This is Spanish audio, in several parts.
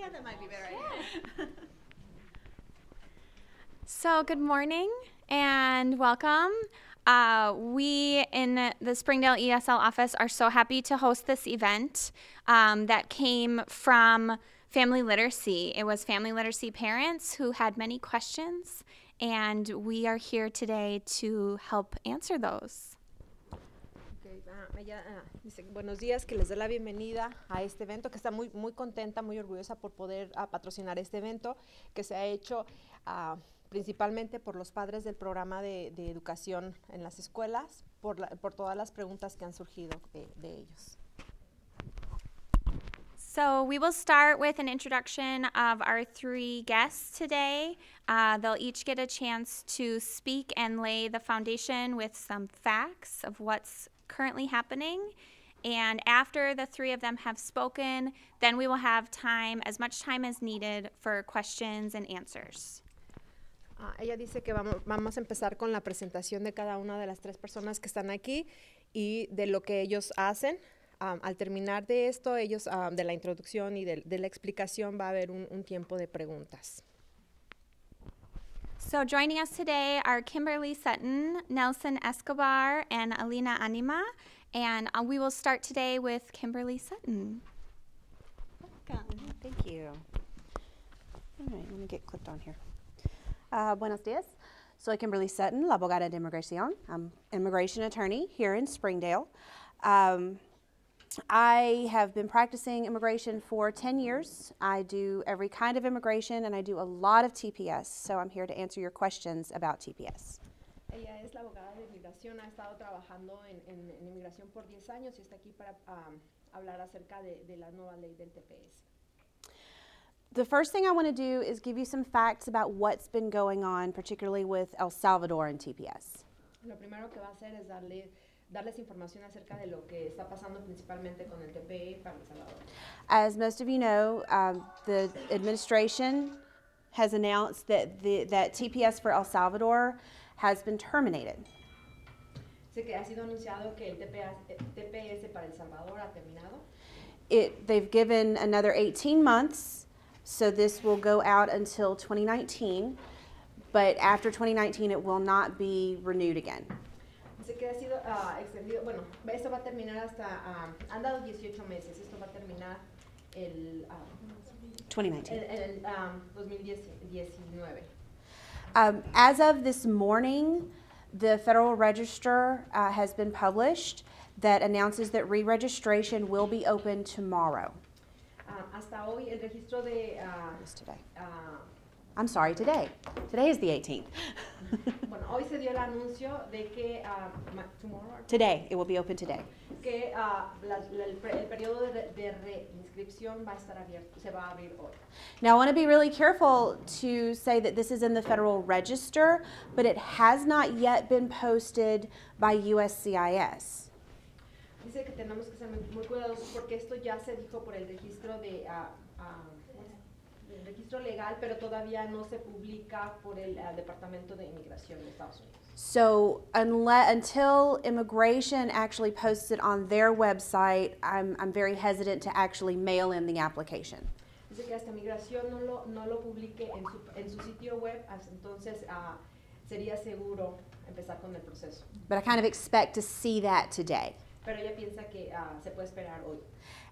Yeah, that might be better. Yeah. So good morning and welcome. We in the Springdale ESL office are so happy to host this event that came from Family Literacy. It was Family Literacy parents who had many questions, and we are here today to help answer those. Ella dice buenos días, que les dé la bienvenida a este evento, que está muy contenta, muy orgullosa por poder patrocinar este evento que se ha hecho principalmente por los padres del programa de educación en las escuelas, por todas las preguntas que han surgido de ellos. So we will start with an introduction of our three guests today. They'll each get a chance to speak and lay the foundation with some facts of what's currently happening. And after the three of them have spoken, then we will have time, as much time as needed, for questions and answers. Ella dice que vamos a empezar con la presentación de cada una de las tres personas que están aquí y de lo que ellos hacen. Al terminar de esto, ellos, de la introducción y de la explicación, va a haber un tiempo de preguntas. So joining us today are Kimberly Sutton, Nelson Escobar, and Alina Anima. And we will start today with Kimberly Sutton. Welcome. Thank you. All right, let me get clipped on here. Buenos días. Soy Kimberly Sutton, la abogada de inmigración. I'm immigration attorney here in Springdale. I have been practicing immigration for 10 years. I do every kind of immigration, and I do a lot of TPS, so I'm here to answer your questions about TPS. Ella es la abogada de inmigración, ha estado trabajando en inmigración por 10 años y está aquí para hablar acerca de la nueva ley del TPS. The first thing I want to do is give you some facts about what's been going on, particularly with El Salvador and TPS. Lo primero que va a hacer es darles información acerca de lo que está pasando principalmente con el TPE para El Salvador. As most of you know, the administration has announced that TPS for El Salvador has been terminated. Sé que ha sido anunciado que el TPS para El Salvador ha terminado. They've given another 18 months, so this will go out until 2019, but after 2019 it will not be renewed again. Dice que ha sido extendido, bueno, esto va a terminar hasta, han dado 18 meses, esto va a terminar el 2019. el 2019. As of this morning, the Federal Register has been published that announces that re-registration will be open tomorrow. Hasta hoy el registro de... Just today. I'm sorry, today. Today is the 18th. Bueno, hoy se dio el anuncio de que today, it will be open today. Que el periodo de reinscripción va a estar abierto, se va a abrir hoy. Now, I want to be really careful to say that this is in the Federal Register, but it has not yet been posted by USCIS. Dice que tenemos que ser muy cuidadosos porque esto ya se dijo por el registro registro legal, pero todavía no se publica por el Departamento de Inmigración de Estados Unidos. So until immigration actually posts it on their website, I'm very hesitant to actually mail in the application. Dice que hasta Inmigración no lo publique en su sitio web, entonces sería seguro empezar con el proceso. But I kind of expect to see that today. Pero ella piensa que se puede esperar hoy.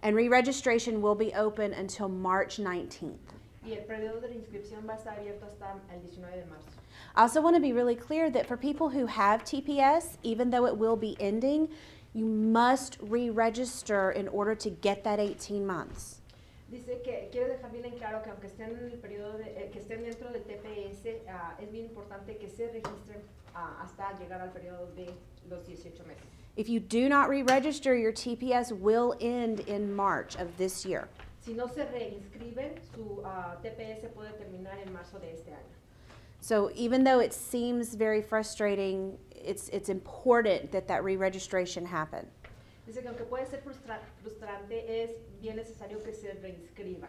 And re-registration will be open until March 19th. Y el periodo de reinscripción va a estar abierto hasta el 19 de marzo. I also want to be really clear that for people who have TPS, even though it will be ending, you must re-register in order to get that 18 months. Dice que quiere dejar bien en claro que aunque estén en el periodo que estén dentro del TPS, es bien importante que se registren hasta llegar al periodo de los 18 meses. If you do not re-register, your TPS will end in March of this year. Si no se reinscriben, su TPS puede terminar en marzo de este año. So even though it seems very frustrating, it's important that re-registration happen. Dice que aunque puede ser frustrante, es bien necesario que se reinscriban.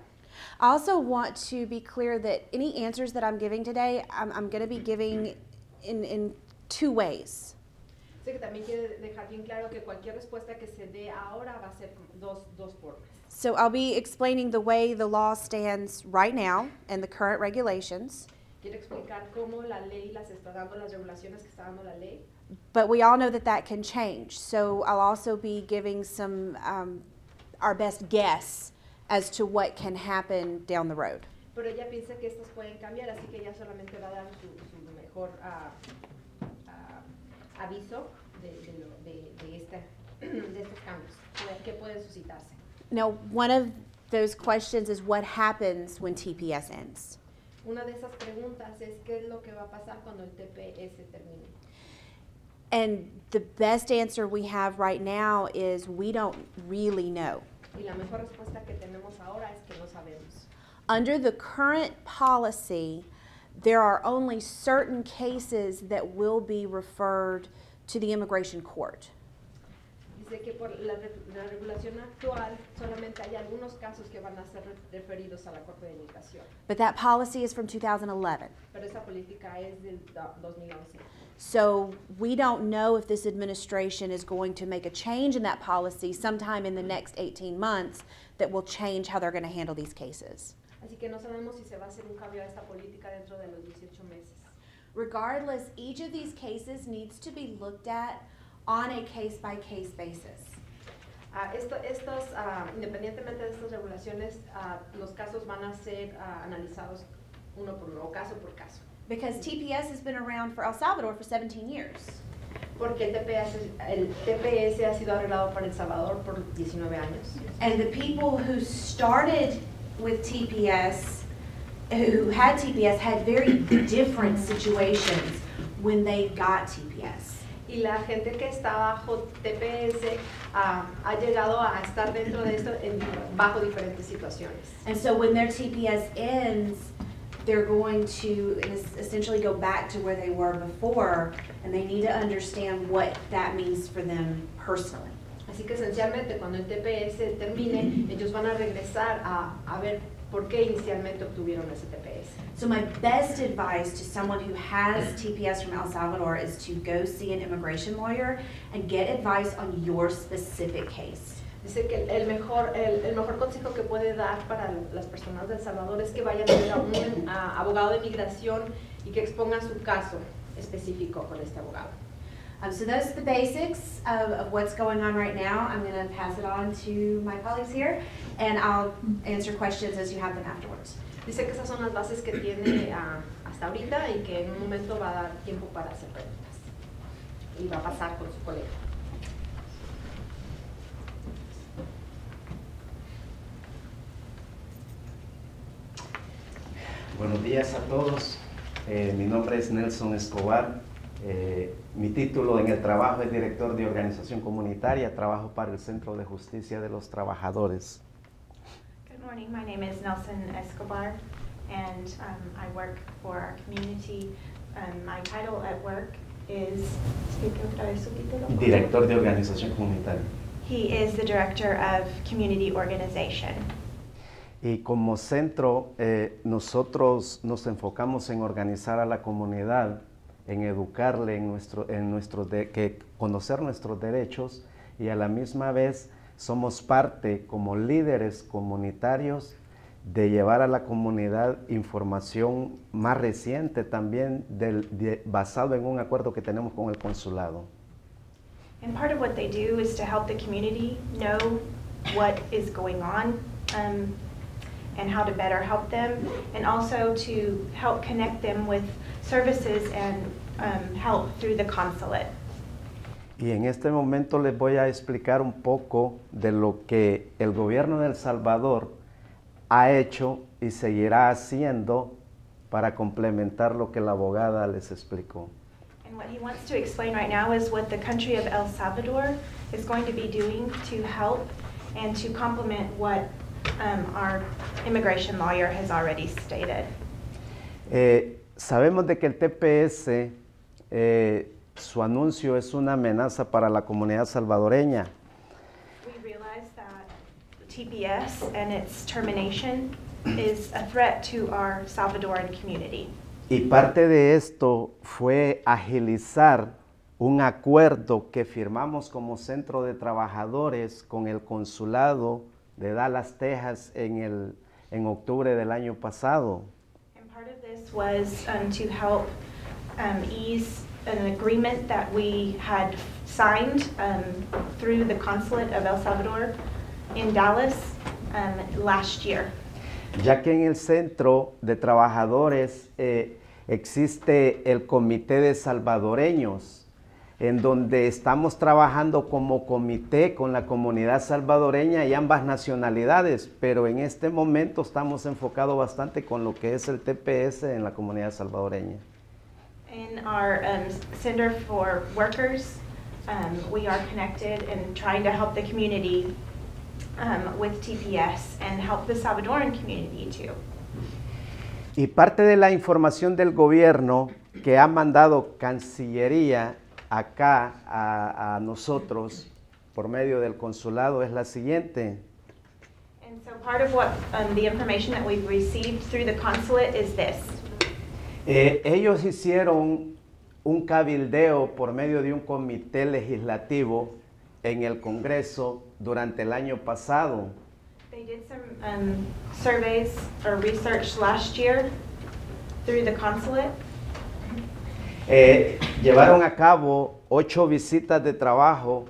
I also want to be clear that any answers that I'm giving today, I'm going to be giving in two ways. Dice que también quiere dejar bien claro que cualquier respuesta que se dé ahora va a ser dos formas. So I'll be explaining the way the law stands right now and the current regulations. Quiero explicar cómo la ley las está dando, las regulaciones que está dando la ley. But we all know that that can change. So I'll also be giving some, our best guess as to what can happen down the road. Pero ella piensa que estos pueden cambiar, así que ella solamente va a dar su mejor aviso de estos cambios que pueden suscitarse. Now, one of those questions is what happens when TPS ends? Una de esas preguntas es qué es lo que va a pasar cuando el TPS termine. And the best answer we have right now is we don't really know. Y la mejor respuesta que tenemos ahora es que no sabemos. Under the current policy, there are only certain cases that will be referred to the immigration court. Dice que por la regulación actual solamente hay algunos casos que van a ser referidos a la Corte de Inmigración. But that policy is from 2011. Pero esa política es del 2011. So we don't know if this administration is going to make a change in that policy sometime in the next 18 months that will change how they're going to handle these cases. Así que no sabemos si se va a hacer un cambio a esta política dentro de los 18 meses. Regardless, each of these cases needs to be looked at on a case-by-case basis. Independientemente de estas regulaciones, los casos van a ser analizados uno por uno, o caso por caso. Because TPS has been around for El Salvador for 17 years. Porque el TPS ha sido arreglado para El Salvador por 19 años. And the people who started with TPS, who had TPS, had very different situations when they got TPS. Y la gente que está bajo TPS ha llegado a estar dentro de esto bajo diferentes situaciones. And so when their TPS ends, they're going to essentially go back to where they were before, and they need to understand what that means for them personally. Así que esencialmente cuando el TPS termine, ellos van a regresar a ver por qué inicialmente obtuvieron ese TPS. So my best advice to someone who has TPS from El Salvador is to go see an immigration lawyer and get advice on your specific case. Dice que el mejor consejo que puede dar para las personas de El Salvador es que vayan a ver a un abogado de migración y que expongan su caso específico con este abogado. So those are the basics of what's going on right now. I'm going to pass it on to my colleagues here, and I'll answer questions as you have them afterwards. Dice que esas son las bases que tiene hasta ahorita y que en un momento va a dar tiempo para hacer preguntas. Y va a pasar con su colega. Buenos días a todos. Mi nombre es Nelson Escobar. Mi título en el trabajo es director de organización comunitaria. Trabajo para el Centro de Justicia de los Trabajadores. Good morning. My name is Nelson Escobar, and I work for our community. My title at work is Director de organización comunitaria. He is the director of community organization. Y como centro, nosotros nos enfocamos en organizar a la comunidad, en educarle, que conocer nuestros derechos, y a la misma vez somos parte como líderes comunitarios de llevar a la comunidad información más reciente también basado en un acuerdo que tenemos con el consulado. And part of what they do is to help the community know what is going on and how to better help them, and also to help connect them with services and help through the consulate. Y en este momento les voy a explicar un poco de lo que el gobierno de El Salvador ha hecho y seguirá haciendo para complementar lo que la abogada les explicó. And what he wants to explain right now is what the country of El Salvador is going to be doing to help and to complement what our immigration lawyer has already stated. Sabemos de que el TPS, su anuncio es una amenaza para la comunidad salvadoreña. We realize that TPS and its termination is a threat to our Salvadoran community. Y parte de esto fue agilizar un acuerdo que firmamos como centro de trabajadores con el consulado de Dallas, Texas, en octubre del año pasado. And part of this was to help ease an agreement that we had signed through the consulate of El Salvador in Dallas last year. Ya que en el Centro de Trabajadores existe el Comité de Salvadoreños, en donde estamos trabajando como comité con la comunidad salvadoreña y ambas nacionalidades, pero en este momento estamos enfocados bastante con lo que es el TPS en la comunidad salvadoreña. In our Center for Workers, we are connected and trying to help the community with TPS and help the Salvadoran community too. Y parte de la información del gobierno que ha mandado Cancillería acá a nosotros por medio del consulado es la siguiente. And so part of what the information that we've received through the consulate is this. Ellos hicieron un cabildeo por medio de un comité legislativo en el Congreso durante el año pasado. They did some surveys or research last year through the consulate. Llevaron a cabo 8 visitas de trabajo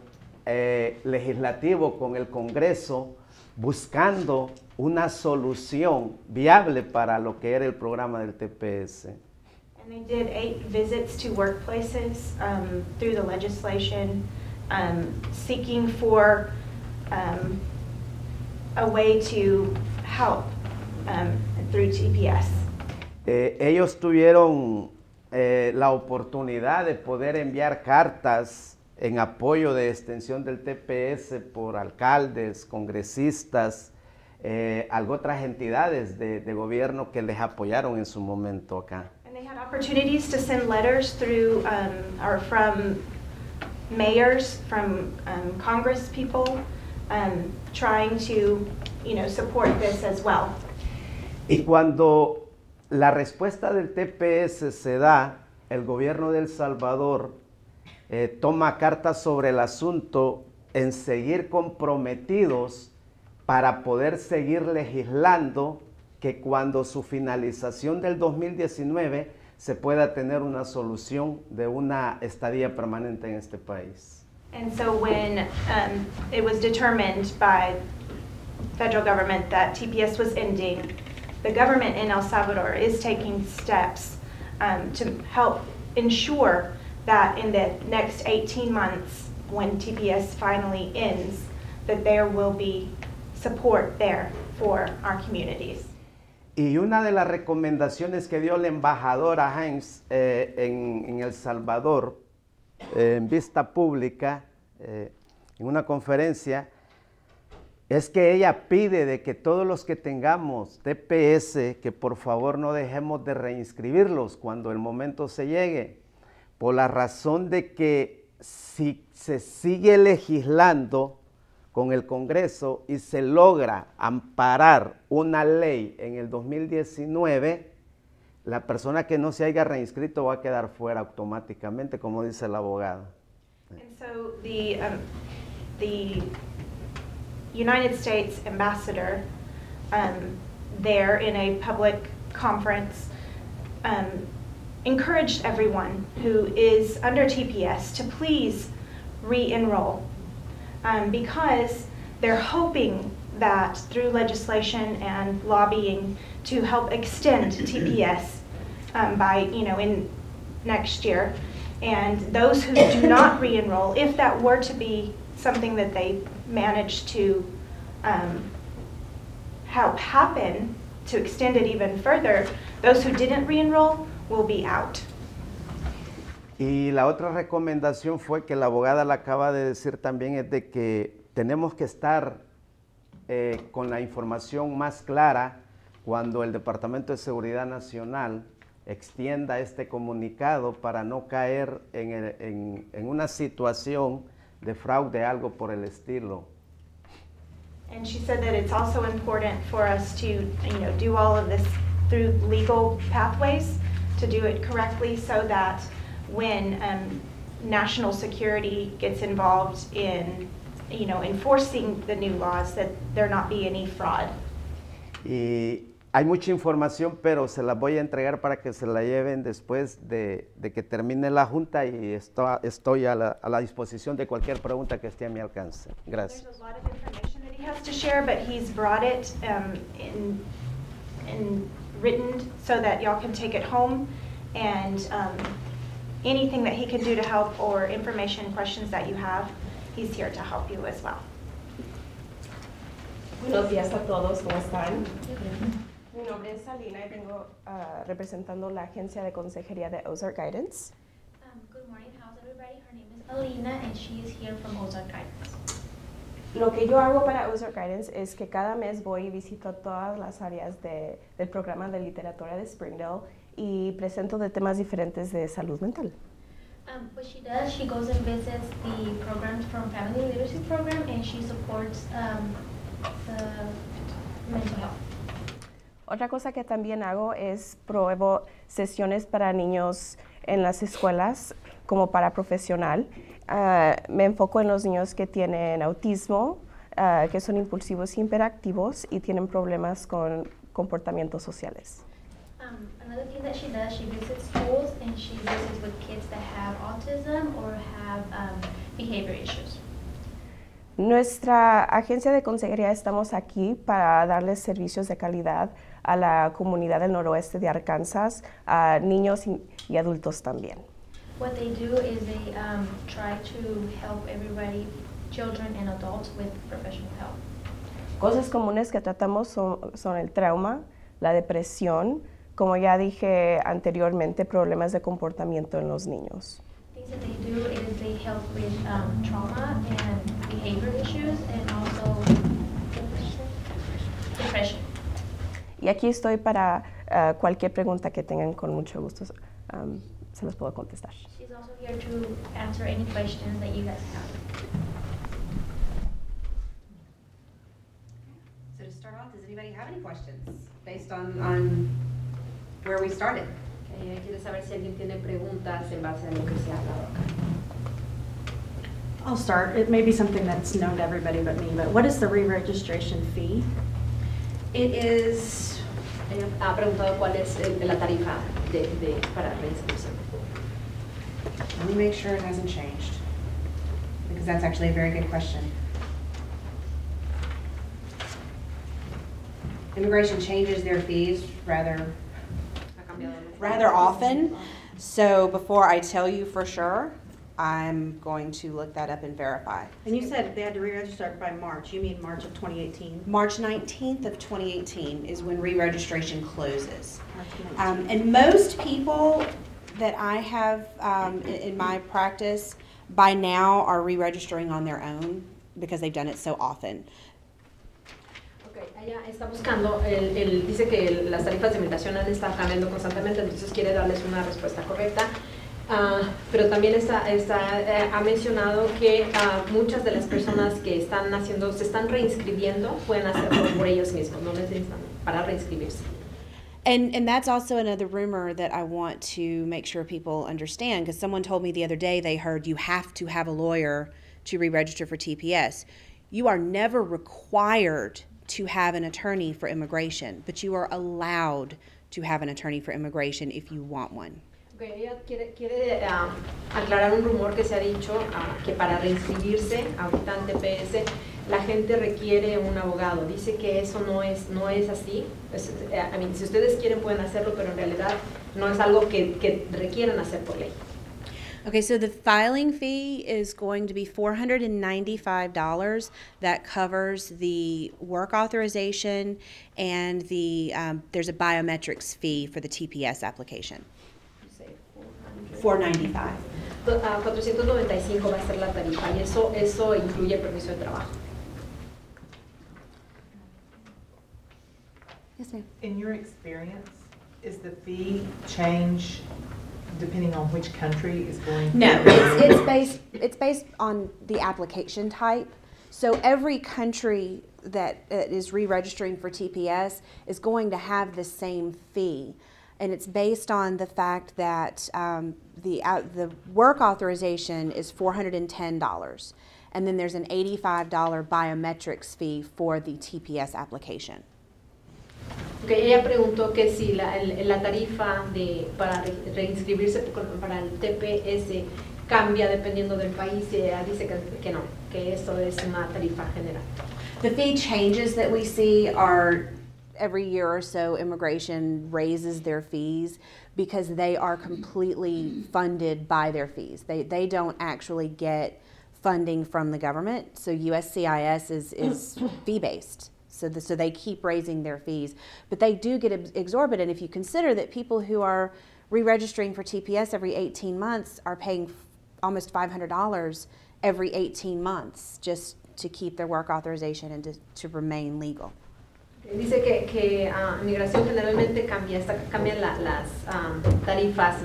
legislativo con el Congreso buscando una solución viable para lo que era el programa del TPS. And they did 8 visits to workplaces through the legislation, seeking for a way to help through TPS. Ellos tuvieron la oportunidad de poder enviar cartas en apoyo de extensión del TPS por alcaldes, congresistas, otras entidades de gobierno que les apoyaron en su momento acá. And they had opportunities to send letters through or from mayors, from Congress people, trying to, support this as well. Y cuando la respuesta del TPS se da, el gobierno de El Salvador toma cartas sobre el asunto en seguir comprometidos para poder seguir legislando que cuando su finalización del 2019 se pueda tener una solución de una estadía permanente en este país. And so when it was determined by federal government that TPS was ending, the government in El Salvador is taking steps to help ensure that in the next 18 months, when TPS finally ends, that there will be support there for our communities. Y una de las recomendaciones que dio la embajadora Hines en El Salvador, en vista pública, en una conferencia, es que ella pide de que todos los que tengamos TPS, que por favor no dejemos de reinscribirlos cuando el momento se llegue, por la razón de que si se sigue legislando con el Congreso y se logra amparar una ley en el 2019, la persona que no se haya reinscrito va a quedar fuera automáticamente, como dice el abogado. And so the United States ambassador there in a public conference encouraged everyone who is under TPS to please re-enroll because they're hoping that through legislation and lobbying to help extend TPS by, in next year. And those who do not re-enroll, if that were to be something that they manage to help happen, to extend it even further, those who didn't re-enroll will be out. Y la otra recomendación fue que la abogada la acaba de decir también es de que tenemos que estar con la información más clara cuando el Departamento de Seguridad Nacional extienda este comunicado para no caer en una situación de fraude, algo por el estilo. And she said that it's also important for us to, do all of this through legal pathways, to do it correctly so that when national security gets involved in enforcing the new laws, that there not be any fraud. Y hay mucha información, pero se la voy a entregar para que se la lleven después de que termine la junta, y estoy a la disposición de cualquier pregunta que esté a mi alcance. Gracias. There's a lot of information that he has to share, but he's brought it in written so that y'all can take it home, and anything that he can do to help or information, questions that you have, he's here to help you as well. Buenos días a todos, ¿cómo están? Mi nombre es Salina y vengo representando la agencia de consejería de Ozark Guidance. Good morning, how's everybody? Her name is Alina and she is here from Ozark Guidance. Lo que yo hago para Ozark Guidance es que cada mes voy y visito todas las áreas del programa de literatura de Springdale y presento de temas diferentes de salud mental. What she does, she goes and visits the programs from Family Literacy Program and she supports the mental health. Otra cosa que también hago es pruebo sesiones para niños en las escuelas como para profesional. Me enfoco en los niños que tienen autismo, que son impulsivos y hiperactivos y tienen problemas con comportamientos sociales. Another thing that she does, she visits schools and she visits with kids that have autism or have behavior issues. Nuestra agencia de consejería estamos aquí para darles servicios de calidad a la comunidad del noroeste de Arkansas, a niños y adultos también. What they do is they try to help everybody, children and adults, with professional help. Cosas comunes que tratamos son el trauma, la depresión, como ya dije anteriormente, problemas de comportamiento en los niños. Things that they do is they help with trauma and behavior issues and also depression. Y aquí estoy para cualquier pregunta que tengan, con mucho gusto se los puedo contestar. She's also here to answer any questions that you guys have. So to start off, does anybody have any questions based on where we started? Quiero saber si alguien tiene preguntas en base a lo que se ha hablado acá. I'll start. It may be something that's known to everybody but me, but what is the re-registration fee? It is, Ella ha preguntado cuál es la tarifa para reinscripción. let me make sure it hasn't changed, because that's actually a very good question. Immigration changes their fees rather often, so before I tell you for sure, I'm going to look that up and verify. And you said they had to re-register by March. You mean March of 2018? March 19th of 2018 is when re-registration closes. March 19th. And most people that I have in my practice by now are re-registering on their own because they've done it so often. Okay, ella está buscando, dice que las tarifas de inmigración han estado cambiando constantemente, entonces quiere darles una respuesta correcta. Pero también ha mencionado que muchas de las personas que están haciendo, se están reinscribiendo, pueden hacerlo por ellos mismos, no necesitan para reinscribirse. And that's also another rumor that I want to make sure people understand, because someone told me the other day they heard you have to have a lawyer to re-register for TPS. You are never required to have an attorney for immigration, but you are allowed to have an attorney for immigration if you want one. Okay, ella quiere aclarar un rumor que se ha dicho que para reinscribirse ahorita en TPS la gente requiere un abogado. Dice que eso no es así. Si ustedes quieren pueden hacerlo, pero en realidad no es algo que requieran hacer por ley. Okay, so the filing fee is going to be $495. That covers the work authorization and there's a biometrics fee for the TPS application. $495. 495 va a ser la tarifa y eso incluye el permiso de trabajo. Yes, ma'am. In your experience, is the fee change depending on which country is going? No, it's based on the application type. So every country that is re-registering for TPS is going to have the same fee. And it's based on the fact that the work authorization is $410, and then there's an $85 biometrics fee for the TPS application. Okay, ella preguntó que si la tarifa para reinscribirse para el TPS cambia dependiendo del país, y ella dice que no, que esto es una tarifa general. The fee changes that we see are every year or so immigration raises their fees because they are completely funded by their fees. They don't actually get funding from the government, so USCIS is fee-based. So they keep raising their fees. But they do get exorbitant if you consider that people who are re-registering for TPS every 18 months are paying almost $500 every 18 months just to keep their work authorization and to remain legal. Dice que migración generalmente cambia las tarifas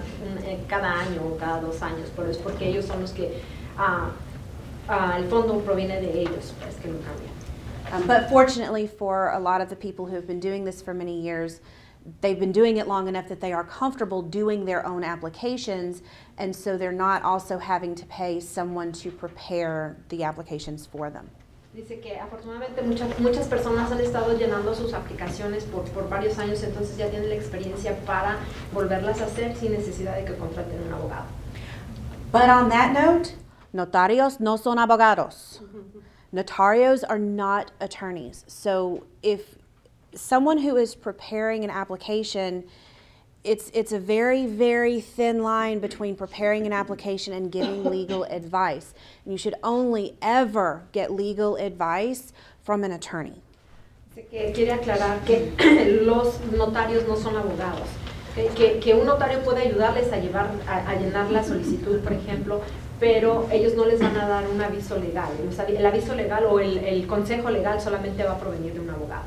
cada año o cada 2 años, pero es porque ellos son los que el fondo proviene de ellos, es que lo cambian. But fortunately for a lot of the people who have been doing this for many years, they've been doing it long enough that they are comfortable doing their own applications, and so they're not also having to pay someone to prepare the applications for them. Dice que afortunadamente muchas personas han estado llenando sus aplicaciones por varios años, entonces ya tienen la experiencia para volverlas a hacer sin necesidad de que contraten un abogado. But on that note, notarios no son abogados. Notarios are not attorneys. So if someone who is preparing an application, it's a very, very thin line between preparing an application and giving legal advice. And you should only ever get legal advice from an attorney. Que quiere aclarar que los notarios no son abogados. Que un notario puede ayudarles a llenar la solicitud, por ejemplo, pero ellos no les van a dar un aviso legal. El aviso legal o el consejo legal solamente va a provenir de un abogado.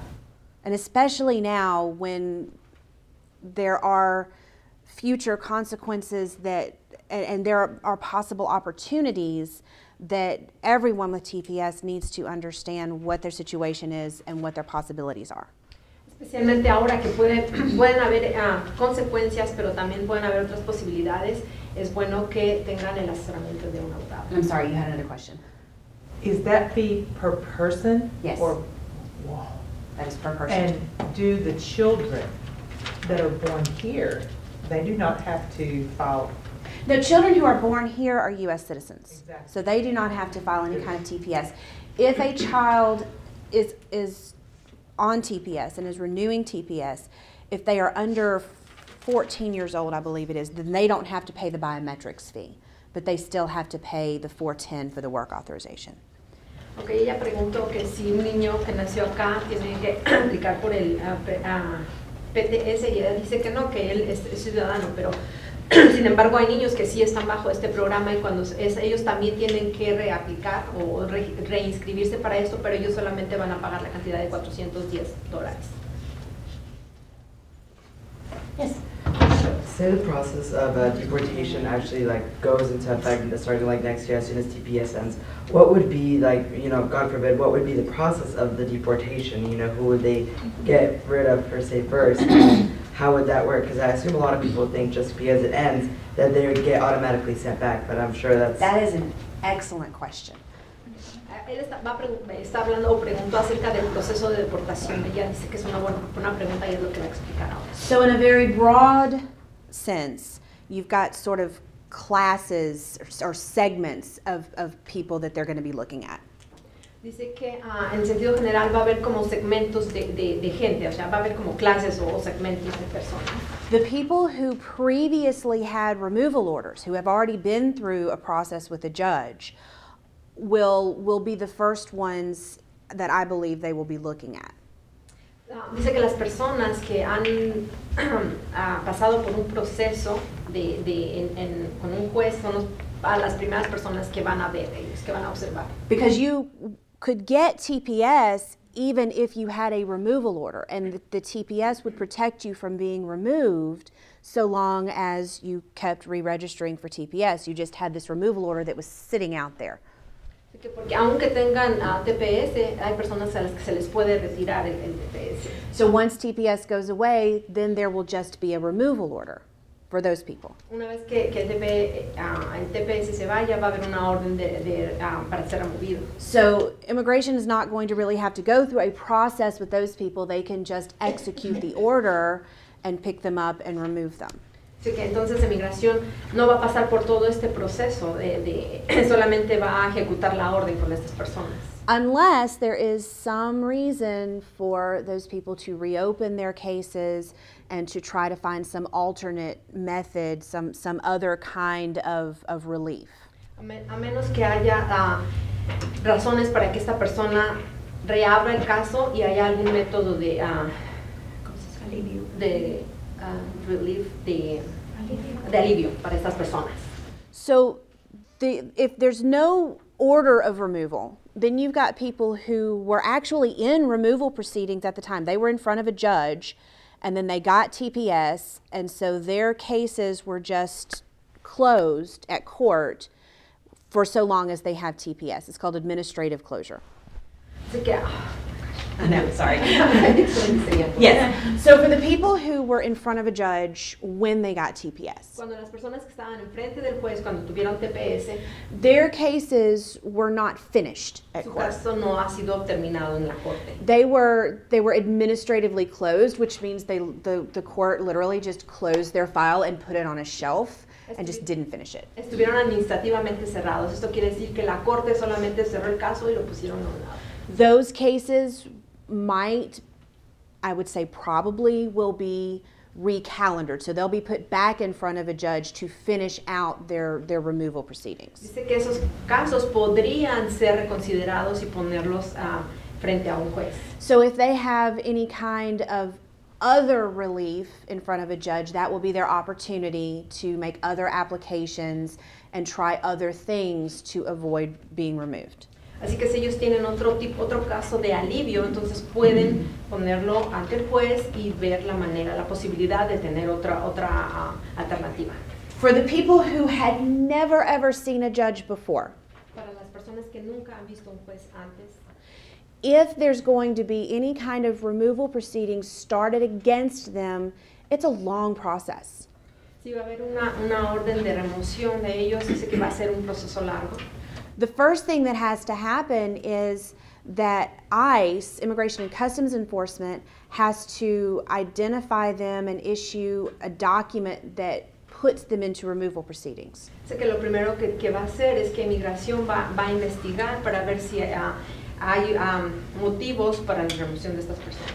And especially now when there are future consequences and there are possible opportunities that everyone with TPS needs to understand what their situation is and what their possibilities are. Especialmente ahora que pueden haber consecuencias, pero también pueden haber otras posibilidades, es bueno que tengan el asesoramiento de un abogado. I'm sorry, you had another question. Is that fee per person? Yes. Or, wow. That is per person. And do the children that are born here, they do not have to file? The children who are born here are U.S. citizens. Exactly. So they do not have to file any kind of TPS. If a child is on TPS and is renewing TPS, if they are under 14 years old, I believe it is, then they don't have to pay the biometrics fee, but they still have to pay the $410 for the work authorization. Okay, ella preguntó que si un niño que nació acá tiene que aplicar por el PTS, y ella dice que no, que él es ciudadano, pero sin embargo hay niños que sí están bajo este programa y cuando ellos también tienen que reaplicar o reinscribirse para esto, pero ellos solamente van a pagar la cantidad de $410. Yes. Say the process of deportation actually goes into effect starting next year as soon as TPS ends. What would be God forbid, what would be the process of the deportation? Who would they get rid of per se first? How would that work? Because I assume a lot of people think just because it ends that they would get automatically sent back, but I'm sure that is an excellent question. Él está hablando o preguntó acerca del proceso de deportación. Ella dice que es una buena pregunta y es lo que va a explicar ahora. So in a very broad sense, you've got sort of classes or segments of people that they're going to be looking at. Dice que en sentido general va a haber como segmentos de gente, o sea, va a haber como clases o segmentos de personas. The people who previously had removal orders, who have already been through a process with a judge, will be the first ones that I believe they will be looking at. Dice que las personas que han pasado por un proceso con un juez son las primeras personas que van a ver ellos, que van a observar. Because you could get TPS even if you had a removal order, and the TPS would protect you from being removed so long as you kept re-registering for TPS. You just had this removal order that was sitting out there. Porque aunque tengan TPS, hay personas a las que se les puede retirar el TPS. So once TPS goes away, then there will just be a removal order. for those people. Una vez que el TPS se vaya, va a haber una orden para ser removido. So immigration is not going to really have to go through a process with those people. They can just execute the order and pick them up and remove them. Así que entonces Inmigración no va a pasar por todo este proceso solamente va a ejecutar la orden con estas personas. Unless there is some reason for those people to reopen their cases and to try to find some alternate method, some other kind of relief. A menos que haya razones para que esta persona reabra el caso y haya algún método de ¿cómo se dice? Alivio. De relief, de alivio para estas personas. So if there's no order of removal, then you've got people who were actually in removal proceedings at the time. They were in front of a judge, and then they got TPS, and so their cases were just closed at court for so long as they have TPS. It's called administrative closure. I know, sorry. Yes. So for the people who were in front of a judge when they got TPS, Cuando las personas que estaban enfrente del juez cuando tuvieron TPS, their cases were not finished at su court. caso no ha sido terminado en la corte. They were administratively closed, which means the court literally just closed their file and put it on a shelf and just didn't finish it. Estuvieron administrativamente cerrados. Esto quiere decir que la corte solamente cerró el caso y lo pusieron a un lado. Those cases might, I would say probably, will be recalendared. So they'll be put back in front of a judge to finish out their removal proceedings. Dice que esos casos podrían ser reconsiderados y ponerlos frente a un juez. So if they have any kind of other relief in front of a judge, that will be their opportunity to make other applications and try other things to avoid being removed. Así que si ellos tienen otro caso de alivio, entonces pueden ponerlo ante el juez y ver la manera, la posibilidad de tener otra alternativa. For the people who had never ever seen a judge before, Para las personas que nunca han visto un juez antes, if there's going to be any kind of removal proceedings started against them, it's a long process. si va a haber una orden de remoción de ellos, dice que va a ser un proceso largo. The first thing that has to happen is that ICE, Immigration and Customs Enforcement, has to identify them and issue a document that puts them into removal proceedings. Sé que lo primero que va a hacer es que Inmigración va a investigar para ver si hay motivos para la remoción de estas personas.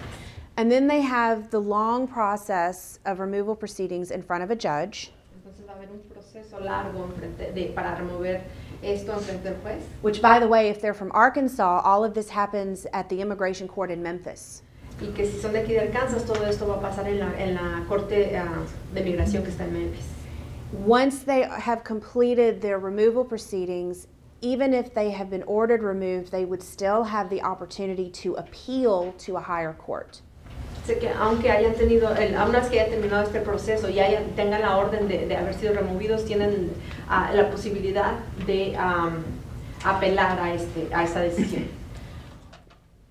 And then they have the long process of removal proceedings in front of a judge. Entonces va a haber un proceso largo para remover esto en frente del juez. Which, by the way, if they're from Arkansas, all of this happens at the immigration court in Memphis. Y que si son de aquí de Arkansas, todo esto va a pasar en la corte de migración que está en Memphis. Once they have completed their removal proceedings, even if they have been ordered removed, they would still have the opportunity to appeal to a higher court. Sé que aunque hayan tenido, aún una vez que haya terminado este proceso y tengan la orden de haber sido removidos, tienen la posibilidad de apelar a esa decisión.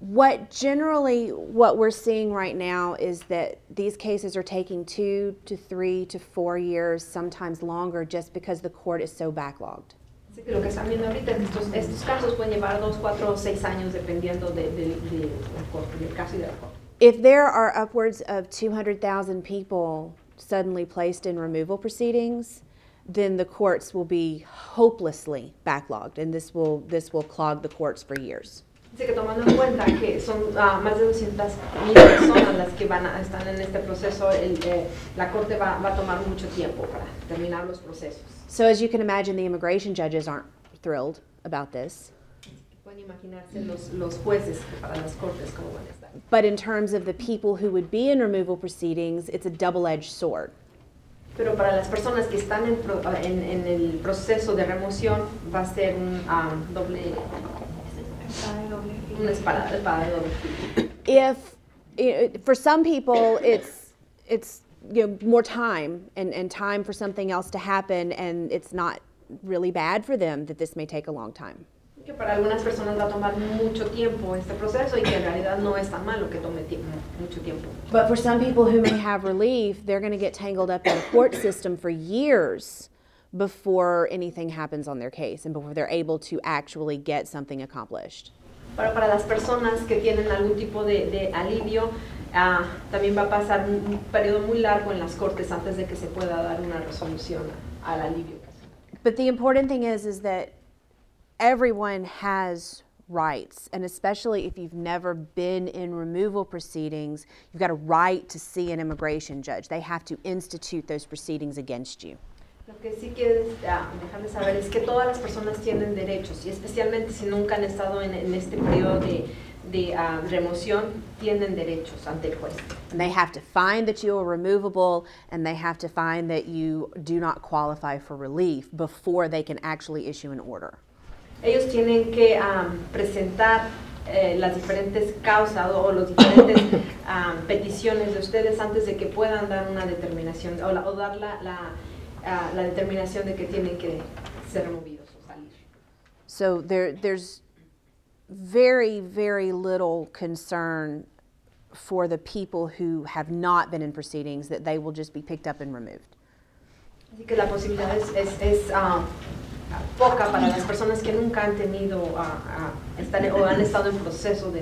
What we're seeing right now is that these cases are taking 2 to 3 to 4 years, sometimes longer, just because the court is so backlogged. Así que lo que están viendo ahorita es que estos casos pueden llevar 2, 4 o 6 años dependiendo de la corte, del caso y de la corte. If there are upwards of 200,000 people suddenly placed in removal proceedings, then the courts will be hopelessly backlogged, and this will clog the courts for years. Así que tomando en cuenta que son más de 200,000 personas las que están en este proceso, la corte va a tomar mucho tiempo para terminar los procesos. So as you can imagine, the immigration judges aren't thrilled about this. Pueden imaginarse los jueces para las cortes cómo van a estar. But in terms of the people who would be in removal proceedings, it's a double-edged sword. Pero para las personas que están en el proceso de remoción va a ser una espada de doble. For some people, it's more time and time for something else to happen, and it's not really bad for them that this may take a long time. Que para algunas personas va a tomar mucho tiempo este proceso y que en realidad no es tan malo que tome mucho tiempo. But for some people who may have relief, they're going to get tangled up in the court system for years before anything happens on their case and before they're able to actually get something accomplished. Para las personas que tienen algún tipo de alivio, también va a pasar un periodo muy largo en las cortes antes de que se pueda dar una resolución al alivio. But the important thing is that everyone has rights, and especially if you've never been in removal proceedings, you've got a right to see an immigration judge. They have to institute those proceedings against you. Lo que sí quiero dejarles saber es que todas las personas tienen derechos y especialmente si nunca han estado en este periodo de remoción, tienen derechos ante el juez. And they have to find that you are removable, and they have to find that you do not qualify for relief before they can actually issue an order. Ellos tienen que presentar las diferentes causas o los diferentes peticiones de ustedes antes de que puedan dar una determinación o dar la determinación de que tienen que ser removidos o salir. So there's very, very little concern for the people who have not been in proceedings that they will just be picked up and removed. Así que la posibilidad es poca para las personas que nunca han tenido o han estado en proceso de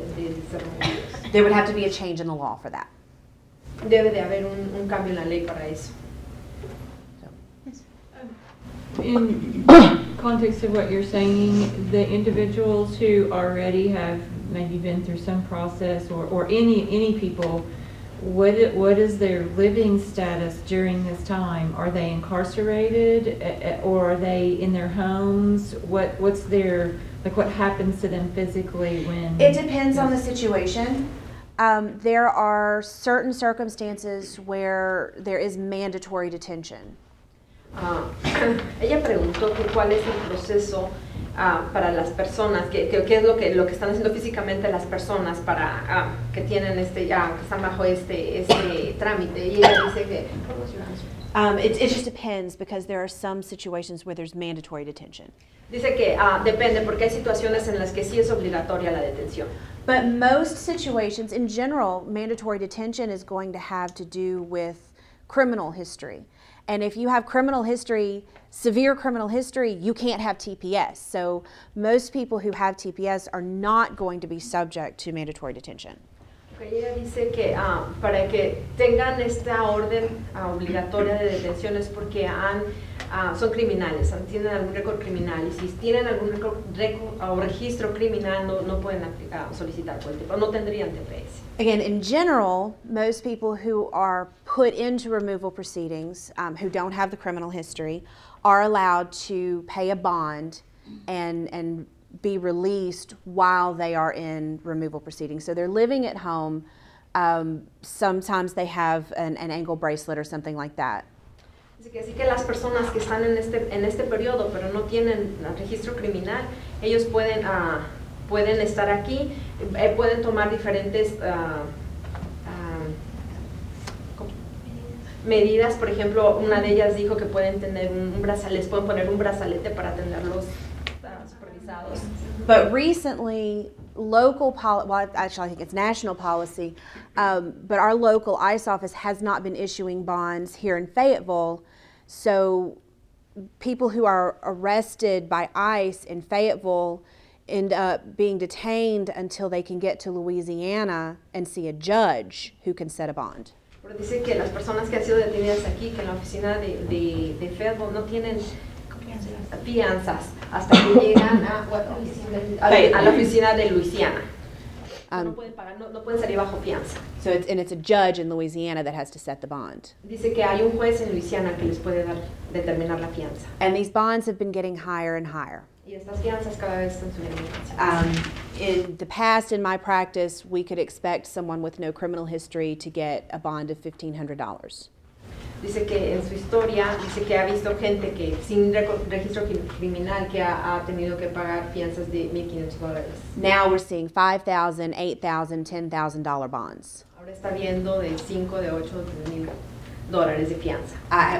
ser removidos. There would have to be a change in the law for that. Debe de haber un cambio en la ley para eso. In context of what you're saying, the individuals who already have maybe been through some process or any people, what is their living status during this time? Are they incarcerated or are they in their homes? What's their, like, what happens to them physically when? It depends on the situation. There are certain circumstances where there is mandatory detention. Ella preguntó que cuál es el proceso para las personas, qué es lo que están haciendo físicamente las personas para que tienen que están bajo este trámite, y ella dice que It just depends because there are some situations where there's mandatory detention. Dice que depende porque hay situaciones en las que sí es obligatoria la detención. But most situations, in general, mandatory detention is going to have to do with criminal history. And if you have criminal history, severe criminal history, you can't have TPS. So most people who have TPS are not going to be subject to mandatory detention. Ella dice que para que tengan esta orden obligatoria de detención es porque son criminales, tienen algún récord criminal, y si tienen algún récord o registro criminal no pueden solicitar por el tipo, no tendrían TPS. Again, in general, most people who are put into removal proceedings, who don't have the criminal history, are allowed to pay a bond and be released while they are in removal proceedings. So they're living at home. Sometimes they have an ankle bracelet or something like that. Así que las personas que están en este periodo pero no tienen registro criminal, ellos pueden estar aquí, pueden tomar diferentes medidas. Por ejemplo, una de ellas dijo que pueden tener les pueden poner un brazalete para tenerlos supervisados. But recently, local policy, well, actually I think it's national policy, but our local ICE office has not been issuing bonds here in Fayetteville, so people who are arrested by ICE in Fayetteville end up being detained until they can get to Louisiana and see a judge who can set a bond. Pero dice que las personas que han sido detenidas aquí, que en la oficina de Fayetteville no tienen fianzas hasta que llegan a la oficina de Luisiana. No pueden pagar, no pueden salir bajo fianza. So it's a judge in Louisiana that has to set the bond. Dice que hay un juez en Luisiana que les puede determinar la fianza. And these bonds have been getting higher and higher. Y estas fianzas cada vez están subiendo. In the past, in my practice, we could expect someone with no criminal history to get a bond of $1,500. Dice que en su historia, dice que ha visto gente que sin registro criminal que ha tenido que pagar fianzas de $1,500. Now we're seeing $5,000, $8,000, $10,000 bonds. Ahora está viendo de 5, de 8, de $1,000 de fianza.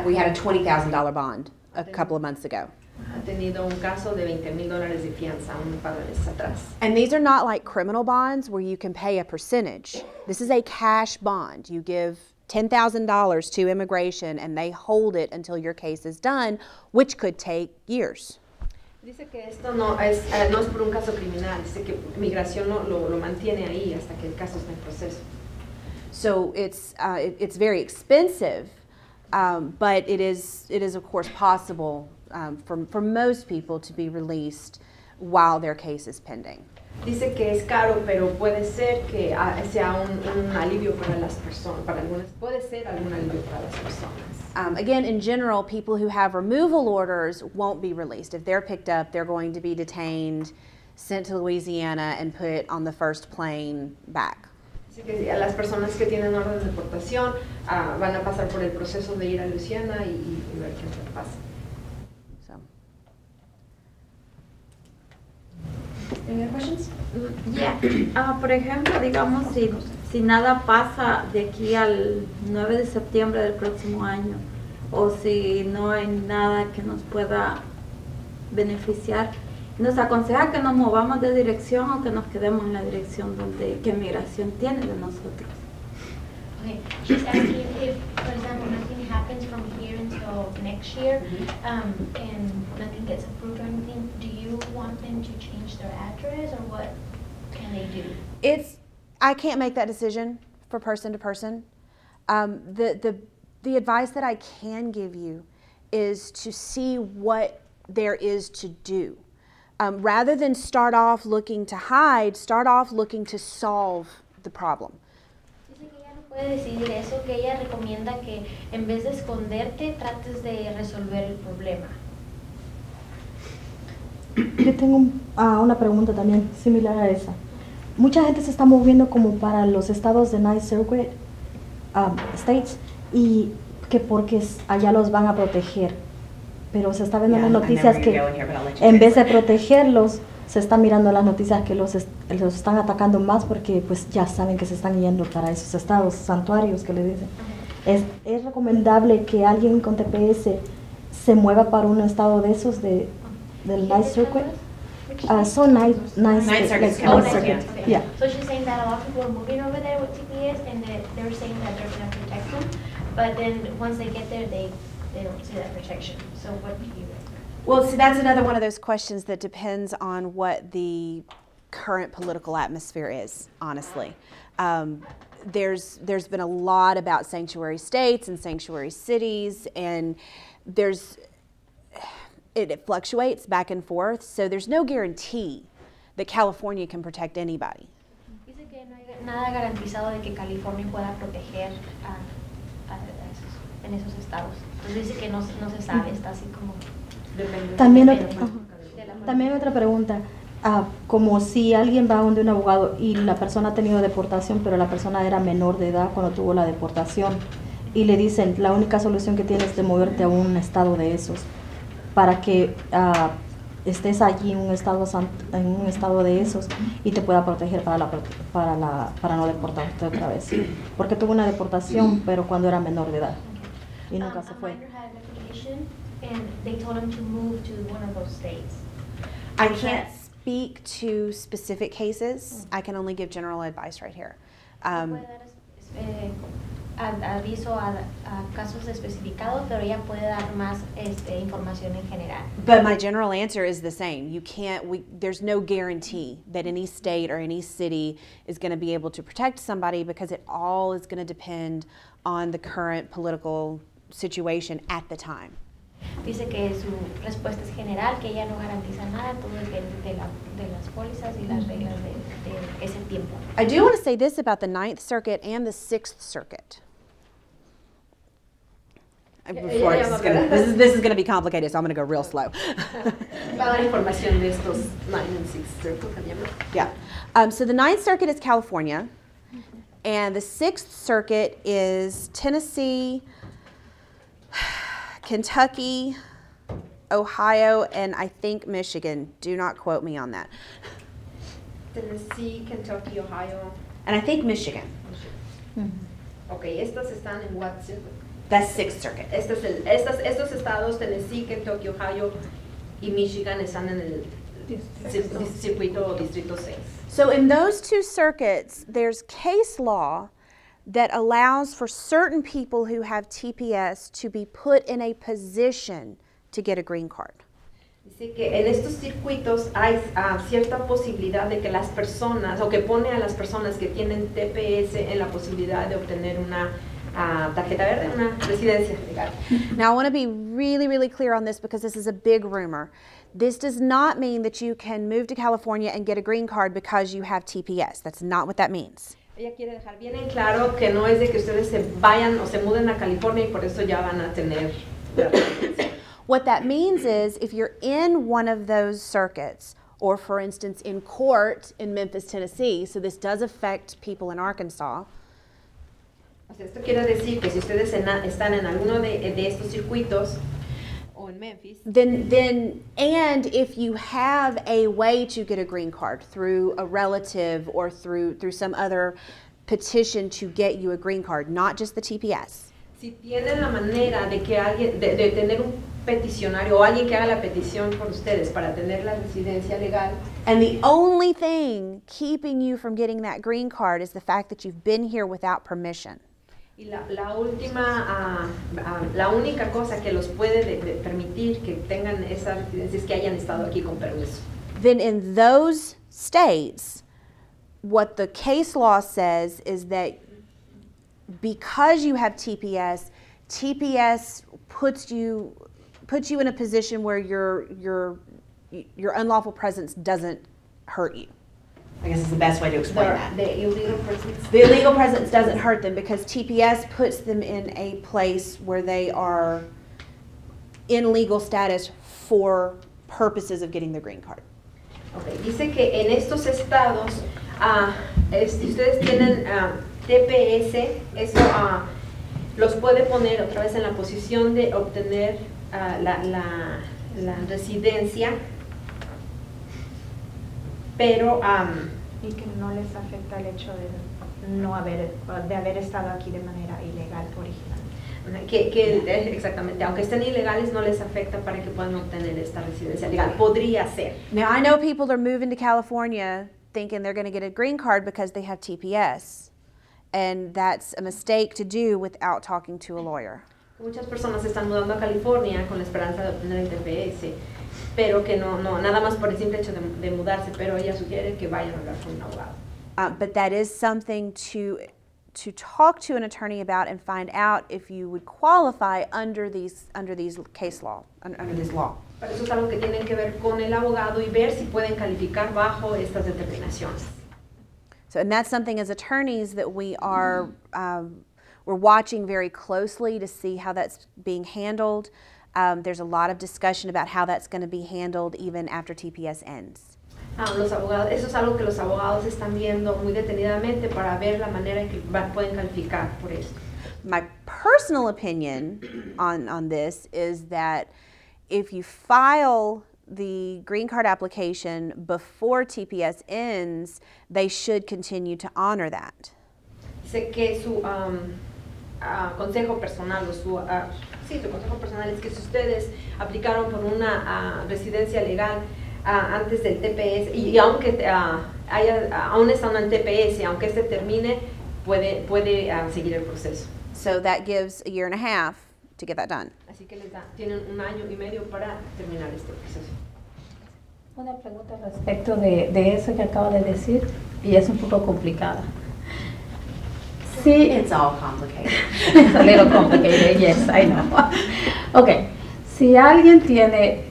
We had a $20,000 bond a couple of months ago. ha tenido un caso de $20,000 de fianza un par de meses atrás. And these are not like criminal bonds where you can pay a percentage. This is a cash bond. You give $10,000 to immigration and they hold it until your case is done, which could take years. Dice que esto no es por un caso criminal, dice que migración lo mantiene ahí hasta que el caso está en proceso. So it's very expensive, but it is of course possible for most people to be released while their case is pending. Dice que es caro, pero puede ser que sea un alivio para las personas, para algunas, puede ser algún alivio para las personas. Again, in general, people who have removal orders won't be released. If they're picked up, they're going to be detained, sent to Louisiana, and put on the first plane back. Así que a las personas que tienen orden de deportación van a pasar por el proceso de ir a Luisiana y ver qué es lo que pasa. So. Any other questions? Yeah. Por ejemplo, digamos, si nada pasa de aquí al 9 de septiembre del próximo año, o si no hay nada que nos pueda beneficiar, nos aconseja que nos movamos de dirección o que nos quedemos en la dirección que migración tiene de nosotros. Okay, she's asking if, for example, nothing happens from here until next year, and nothing gets approved or anything, do you want them to change their address, or what can they do? I can't make that decision for person to person. The advice that I can give you is to see what there is to do. Rather than start off looking to hide, start off looking to solve the problem. Dice que ella no puede decidir eso, que ella recomienda que en vez de esconderte, trates de resolver el problema. Yo tengo una pregunta también similar a esa. Mucha gente se está moviendo como para los estados de Ninth Circuit States, y que porque allá los van a proteger. Pero se está viendo en las noticias que en vez de protegerlos, se está mirando en las noticias que los están atacando más porque pues ya saben que se están yendo para esos estados, santuarios que le dicen. ¿Es recomendable que alguien con TPS se mueva para un estado de esos del Ninth Circuit? Ninth Circuit. Okay. Yeah. So she's saying that a lot of people are moving over there with TPS, and that they're saying that they're going to protect them, but then once they get there, they don't see that protection. So what do you recommend? Well, see, that's another one of those questions that depends on what the current political atmosphere is, honestly. There's been a lot about sanctuary states and sanctuary cities, and it fluctuates back and forth, so there's no guarantee that California can protect anybody. Dice que no hay nada garantizado de que California pueda proteger en esos estados. Entonces dice que no se sabe, está así como... También otra pregunta, como si alguien va donde un abogado y la persona ha tenido deportación, pero la persona era menor de edad cuando tuvo la deportación, y le dicen la única solución que tienes es de moverte a un estado de esos para que estés allí en un estado de esos y te pueda proteger para no deportarte otra vez, porque tuvo una deportación pero cuando era menor de edad y nunca se fue. And they told him to move to one of those states. I can't speak to specific cases. I can only give general advice right here. Puede dar aviso a casos especificados, pero ella puede dar más información en general. But my general answer is the same. There's no guarantee that any state or any city is going to be able to protect somebody, because it all is going to depend on the current political situation at the time. Dice que su respuesta es general, que ella no garantiza nada, todo depende de las pólizas y las reglas de ese tiempo. I do want to say this about the Ninth Circuit and the Sixth Circuit. This is going to be complicated, so I'm going to go real slow. Va a dar información de estos Ninth and Sixth Circuit también. Yeah. So the Ninth Circuit is California, and the Sixth Circuit is Tennessee, Kentucky, Ohio, and I think Michigan. Do not quote me on that. Tennessee, Kentucky, Ohio. And I think Michigan. Okay, estas están en what circuit? That's Sixth Circuit. Estos estados, Tennessee, Kentucky, Ohio y Michigan están en el circuito o distrito 6. So in those two circuits, there's case law that allows for certain people who have TPS to be put in a position to get a green card. Dice que en estos circuitos hay cierta posibilidad de que las personas, o que pone a las personas que tienen TPS en la posibilidad de obtener una tarjeta verde, una residencia legal. Now I want to be really, really clear on this because this is a big rumor. This does not mean that you can move to California and get a green card because you have TPS. That's not what that means. Ella quiere dejar bien en claro que no es de que ustedes se vayan o se muden a California y por eso ya van a tener la residencia. What that means is if you're in one of those circuits, or for instance in court in Memphis, Tennessee, so this does affect people in Arkansas. O sea, esto quiere decir que si ustedes están en alguno de estos circuitos o en Memphis, then and if you have a way to get a green card through a relative or through some other petition to get you a green card, not just the TPS. Si tienen la manera de que alguien de tener un peticionario o alguien que haga la petición por ustedes para tener la residencia legal. And the only thing keeping you from getting that green card is the fact that you've been here without permission. Y la única cosa que los puede permitir que tengan esa residencia es que hayan estado aquí con permiso. Then in those states, what the case law says is that because you have TPS, TPS puts you in a position where your unlawful presence doesn't hurt you. I guess is the best way to explain that. The illegal presence doesn't hurt them because TPS puts them in a place where they are in legal status for purposes of getting the green card. Okay. Dice que en estos estados, si ustedes tienen TPS, eso los puede poner otra vez en la posición de obtener la residencia, pero y que no les afecta el hecho de haber estado aquí de manera ilegal original. Exactamente, aunque estén ilegales no les afecta para que puedan obtener esta residencia legal. Podría ser. Now I know people are moving to California thinking they're going to get a green card because they have TPS. And that's a mistake to do without talking to a lawyer. Muchas personas están mudando a California con la esperanza de obtener el TPS, pero que no nada más por el simple hecho de mudarse, pero ella sugiere que vayan a hablar con un abogado. But that is something to talk to an attorney about and find out if you would qualify under these case law, under this law. Pero eso es algo que tienen que ver con el abogado y ver si pueden calificar bajo estas determinaciones. So, and that's something as attorneys that we are we're watching very closely to see how that's being handled. There's a lot of discussion about how that's going to be handled even after TPS ends. Los abogados, eso es algo que los abogados están viendo muy detenidamente para ver la manera en que pueden calificar por esto. My personal opinion on this is that if you file the green card application before TPS ends, they should continue to honor that. Sé que su consejo personal o su consejo personal es que si ustedes aplicaron por una residencia legal antes del TPS y aunque aún están en TPS, aunque este termine, puede seguir el proceso. So that gives a year and a half to get that done. Así que tienen un año y medio para terminar este proceso. Una pregunta respecto de eso que acabo de decir y es un poco complicada. Sí, it's all complicated. It's a little complicated, yes, I know. Okay, si alguien tiene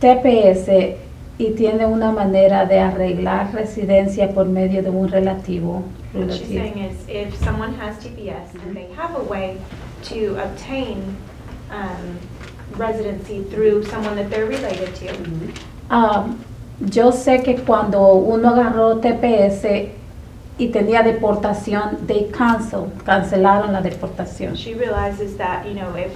TPS y tiene una manera de arreglar residencia por medio de un relativo. What she's saying is if someone has TPS and they have a way to obtain residency through someone that they're related to. Yo sé que cuando uno agarró TPS y tenía deportación, they cancelaron la deportación. She realizes that, you know, if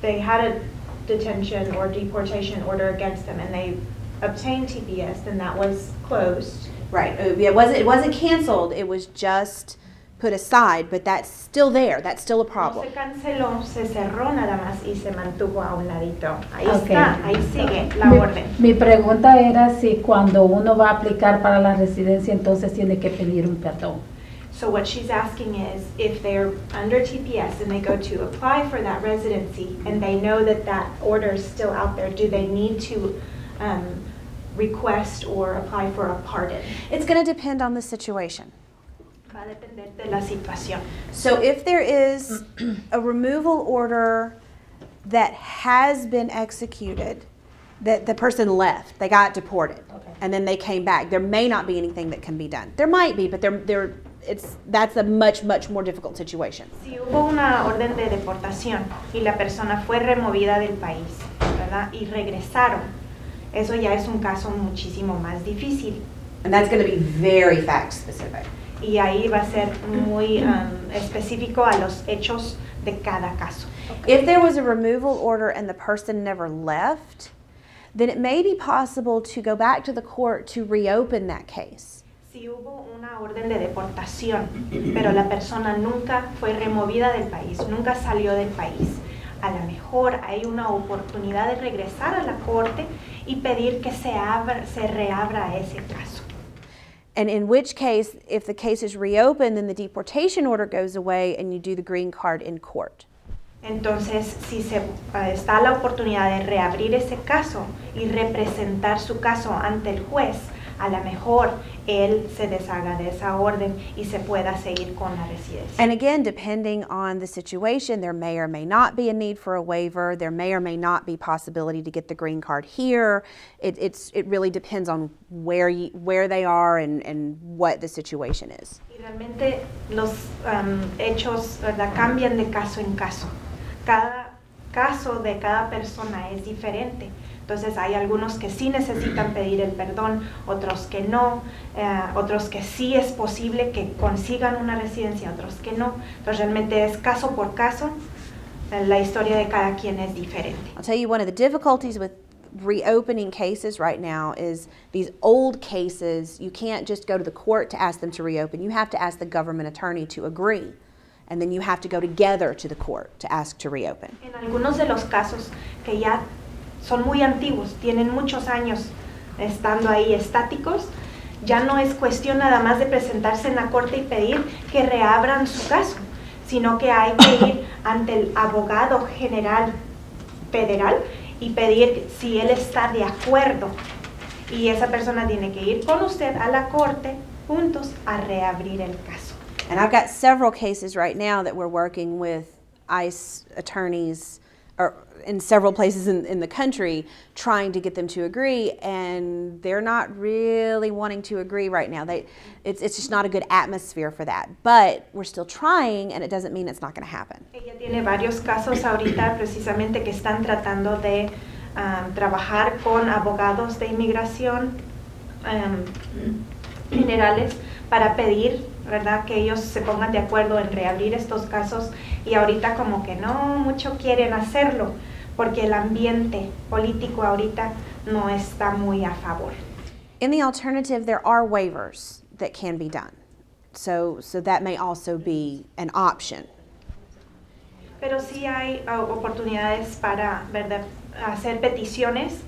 they had a detention or deportation order against them and they obtained TPS, then that was closed. Right. It wasn't canceled. It was just put aside, but that's still there. That's still a No problem. se canceló, se cerró nada más y se mantuvo a un ladito. Ahí Okay. está, ahí sigue la orden. Mi pregunta era si cuando uno va a aplicar para la residencia entonces tiene que pedir un perdón. So what she's asking is, if they're under TPS and they go to apply for that residency and they know that that order is still out there, do they need to request or apply for a pardon? It's going to depend on the situation. Va a depender de la situación. So if there is a removal order that has been executed, that the person left, they got deported, and then they came back, there may not be anything that can be done. There might be, but that's a much more difficult situation. Si hubo una orden de deportación y la persona fue removida del país, ¿verdad? Y regresaron, eso ya es un caso muchísimo más difícil. And that's going to be very fact specific. Y ahí va a ser muy específico a los hechos de cada caso. If there was a removal order and the person never left, then it may be possible to go back to the court to reopen that case. Si hubo una orden de deportación, pero la persona nunca fue removida del país, nunca salió del país, a lo mejor hay una oportunidad de regresar a la corte y pedir que se reabra ese caso. And in which case, if the case is reopened, then the deportation order goes away and you do the green card in court. Entonces, si está la oportunidad de reabrir ese caso y representar su caso ante el juez, a lo mejor él se deshaga de esa orden y se pueda seguir con la residencia. And again, depending on the situation, there may or may not be a need for a waiver. There may or may not be possibility to get the green card here. It really depends on where they are and what the situation is. Y realmente los hechos, ¿verdad?, cambian de caso en caso. Cada caso de cada persona es diferente. Entonces hay algunos que sí necesitan pedir el perdón, otros que no, otros que sí es posible que consigan una residencia, otros que no. Entonces realmente es caso por caso, la historia de cada quien es diferente. I'll tell you, one of the difficulties with reopening cases right now is these old cases, you can't just go to the court to ask them to reopen. You have to ask the government attorney to agree. And then you have to go together to the court to ask to reopen. En algunos de los casos que ya son muy antiguos, tienen muchos años estando ahí estáticos, ya no es cuestión nada más de presentarse en la corte y pedir que reabran su caso, sino que hay que ir ante el abogado general federal y pedir si él está de acuerdo. Y esa persona tiene que ir con usted a la corte juntos a reabrir el caso. And I've got several cases right now that we're working with ICE attorneys in several places in the country trying to get them to agree, and they're not really wanting to agree right now. It's just not a good atmosphere for that. But we're still trying, and it doesn't mean it's not going to happen. Ella tiene varios casos ahorita precisamente que están tratando de trabajar con abogados de inmigración generales para pedir, ¿verdad?, que ellos se pongan de acuerdo en reabrir estos casos, y ahorita como que no mucho quieren hacerlo porque el ambiente político ahorita no está muy a favor. In the alternative, there are waivers that can be done. So that may also be an option. Pero sí hay oportunidades para, ¿verdad?, hacer peticiones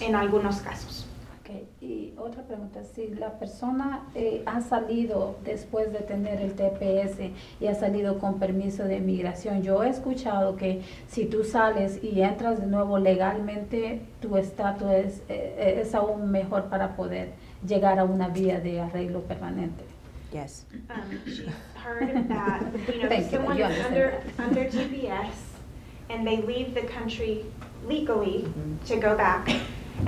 en algunos casos. Okay. Y otra pregunta, si la persona ha salido después de tener el TPS y ha salido con permiso de inmigración, yo he escuchado que si tú sales y entras de nuevo legalmente, tu estatus es aún mejor para poder llegar a una vía de arreglo permanente. Yes. She's heard that, if someone is under TPS and they leave the country legally to go back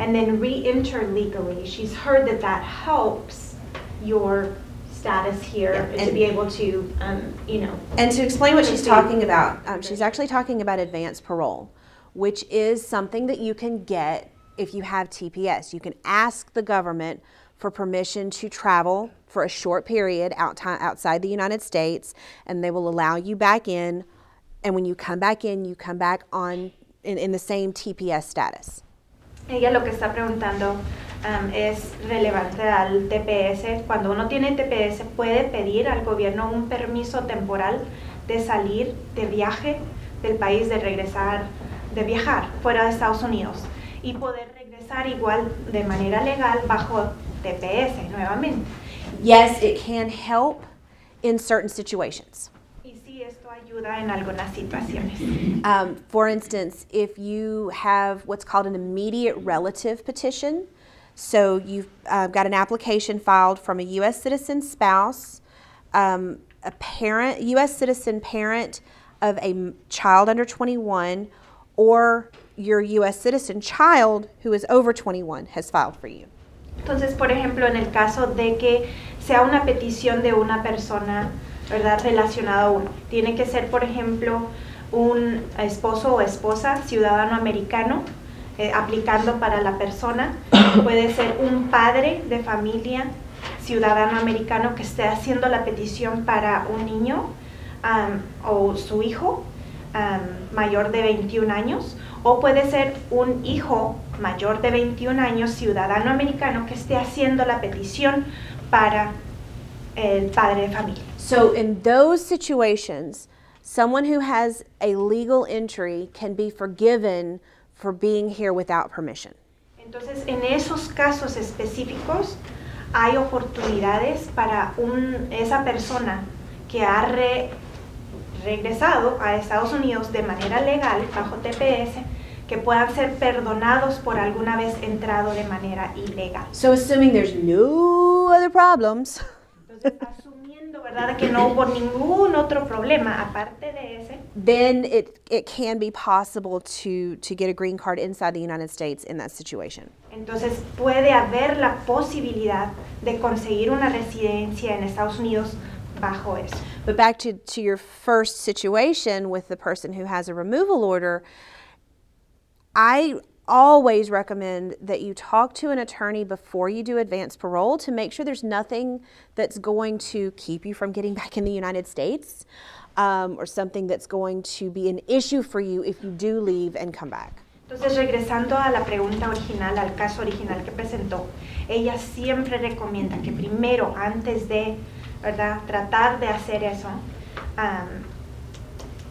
and then re-enter legally, she's heard that helps your status here to be able to, And to explain what she's talking about, she's actually talking about advanced parole, which is something that you can get if you have TPS. You can ask the government for permission to travel for a short period outside the United States, and they will allow you back in, and when you come back in, you come back on in the same TPS status. Ella lo que está preguntando es relevante al TPS. Cuando uno tiene TPS puede pedir al gobierno un permiso temporal de salir de viaje del país, de regresar, de viajar fuera de Estados Unidos y poder regresar igual de manera legal bajo TPS nuevamente. Yes, it can help in certain situations. Y sí, esto ayuda en algunas situaciones. For instance, if you have what's called an immediate relative petition, so you've got an application filed from a U.S. citizen spouse, a parent, U.S. citizen parent of a child under 21, or your U.S. citizen child who is over 21 has filed for you. Entonces, por ejemplo, en el caso de que sea una petición de una persona, ¿verdad?, relacionada a uno, tiene que ser, por ejemplo, un esposo o esposa ciudadano americano aplicando para la persona, puede ser un padre de familia ciudadano americano que esté haciendo la petición para un niño o su hijo mayor de 21 años, o puede ser un hijo mayor de 21 años ciudadano americano que esté haciendo la petición para el padre de familia. So in those situations, someone who has a legal entry can be forgiven for being here without permission. Entonces, en esos casos específicos hay oportunidades para esa persona que ha regresado a Estados Unidos de manera legal bajo TPS, que puedan ser perdonados por alguna vez entrado de manera ilegal. So assuming there's no other problems, entonces, asumiendo, ¿verdad?, que no hubo ningún otro problema aparte de ese, then it can be possible to get a green card inside the United States in that situation. entonces puede haber la posibilidad de conseguir una residencia en Estados Unidos bajo eso. But back to your first situation with the person who has a removal order, I always recommend that you talk to an attorney before you do advanced parole to make sure there's nothing that's going to keep you from getting back in the United States or something that's going to be an issue for you if you do leave and come back. Entonces, regresando a la pregunta original, al caso original que presentó, ella siempre recomienda que primero, antes de, ¿verdad?, tratar de hacer eso,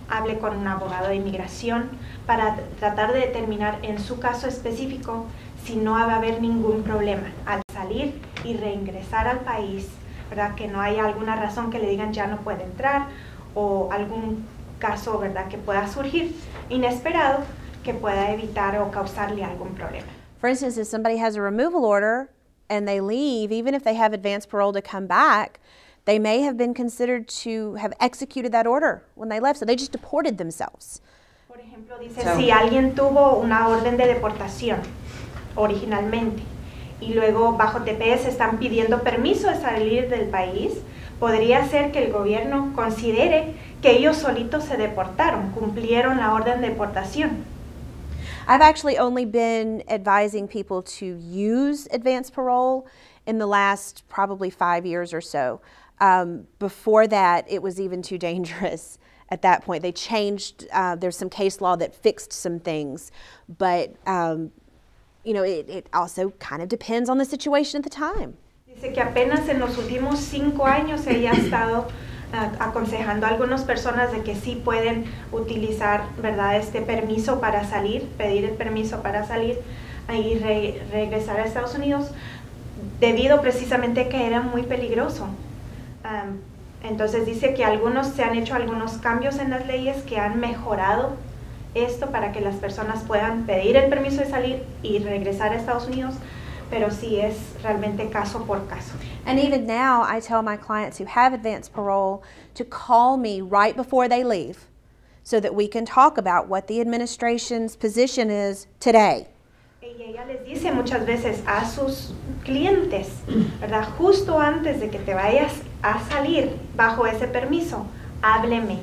hable con un abogado de inmigración para tratar de determinar en su caso específico si no va a haber ningún problema al salir y reingresar al país, ¿verdad?, que no haya alguna razón que le digan ya no puede entrar o algún caso, ¿verdad?, que pueda surgir inesperado que pueda evitar o causarle algún problema. For instance, if somebody has a removal order and they leave, even if they have advanced parole to come back, they may have been considered to have executed that order when they left, so they just deported themselves. Por ejemplo, dice, si alguien tuvo una orden de deportación originalmente y luego bajo TPS están pidiendo permiso de salir del país, podría ser que el gobierno considere que ellos solitos se deportaron, cumplieron la orden de deportación. I've actually only been advising people to use advanced parole in the last probably 5 years or so. Before that, it was even too dangerous at that point. They changed, there's some case law that fixed some things, but you know, it also kind of depends on the situation at the time. Dice que apenas en los últimos 5 años ella ha estado aconsejando a algunas personas de que sí pueden utilizar, ¿verdad?, este permiso para salir, pedir el permiso para salir y regresar a Estados Unidos, debido precisamente que era muy peligroso. Entonces dice que se han hecho algunos cambios en las leyes que han mejorado esto para que las personas puedan pedir el permiso de salir y regresar a Estados Unidos, pero sí es realmente caso por caso. And even now, I tell my clients who have advanced parole to call me right before they leave so that we can talk about what the administration's position is today. Y ella les dice muchas veces a sus clientes, ¿verdad?, justo antes de que te vayas a salir bajo ese permiso, hábleme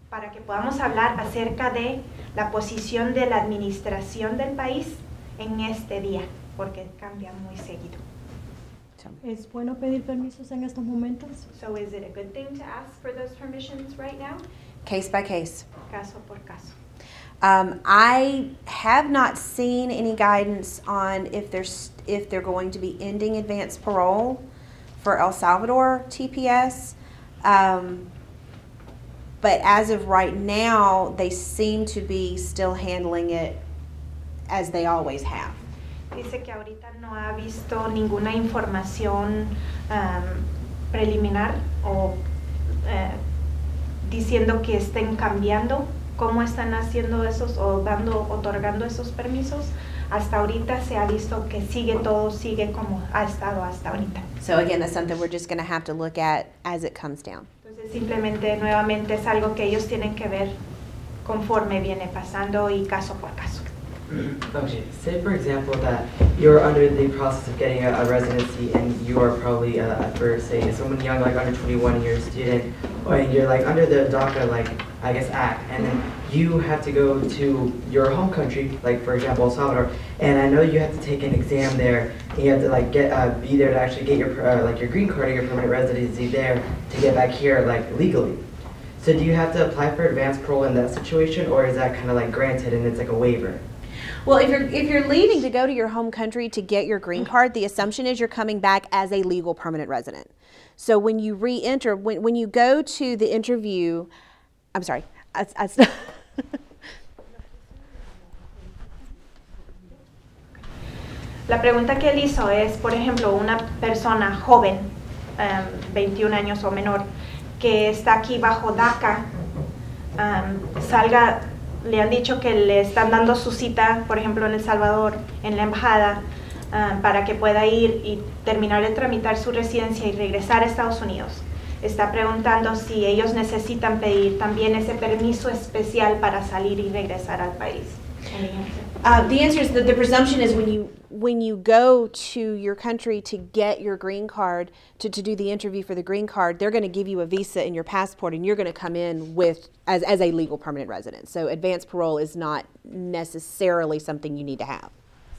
para que podamos hablar acerca de la posición de la administración del país en este día, porque cambia muy seguido. ¿Es bueno pedir permisos en estos momentos? So is it a good thing to ask for those permissions right now? Case by case. Caso por caso. I have not seen any guidance on if they're going to be ending advanced parole for El Salvador TPS. But as of right now, they seem to be still handling it as they always have. Dice que ahorita no ha visto ninguna información preliminar o diciendo que estén cambiando cómo están haciendo esos o otorgando esos permisos. Hasta ahorita se ha visto que todo sigue como ha estado hasta ahorita. So again, that's something we're just going to have to look at as it comes down. Entonces simplemente nuevamente es algo que ellos tienen que ver conforme viene pasando y caso por caso. Okay, say for example that you're under the process of getting a residency and you are probably for say someone young like under 21 and you're a student, or you're like under the DACA I guess act, and then you have to go to your home country, like for example El Salvador, and I know you have to take an exam there and you have to like be there to actually get your your green card or your permanent residency there to get back here like legally. So do you have to apply for advanced parole in that situation, or is that kind of like granted and it's like a waiver? Well, if you're leaving to go to your home country to get your green card, the assumption is you're coming back as a legal permanent resident. So when you re-enter, when you go to the interview, I'm sorry, La pregunta que él hizo es, por ejemplo, una persona joven, 21 años o menor, que está aquí bajo DACA, le han dicho que le están dando su cita, por ejemplo, en El Salvador, en la embajada, para que pueda ir y terminar de tramitar su residencia y regresar a Estados Unidos. Está preguntando si ellos necesitan pedir también ese permiso especial para salir y regresar al país. The answer is that the presumption is when you go to your country to get your green card, to do the interview for the green card, they're going to give you a visa in your passport and you're going to come in with as a legal permanent resident. So advanced parole is not necessarily something you need to have.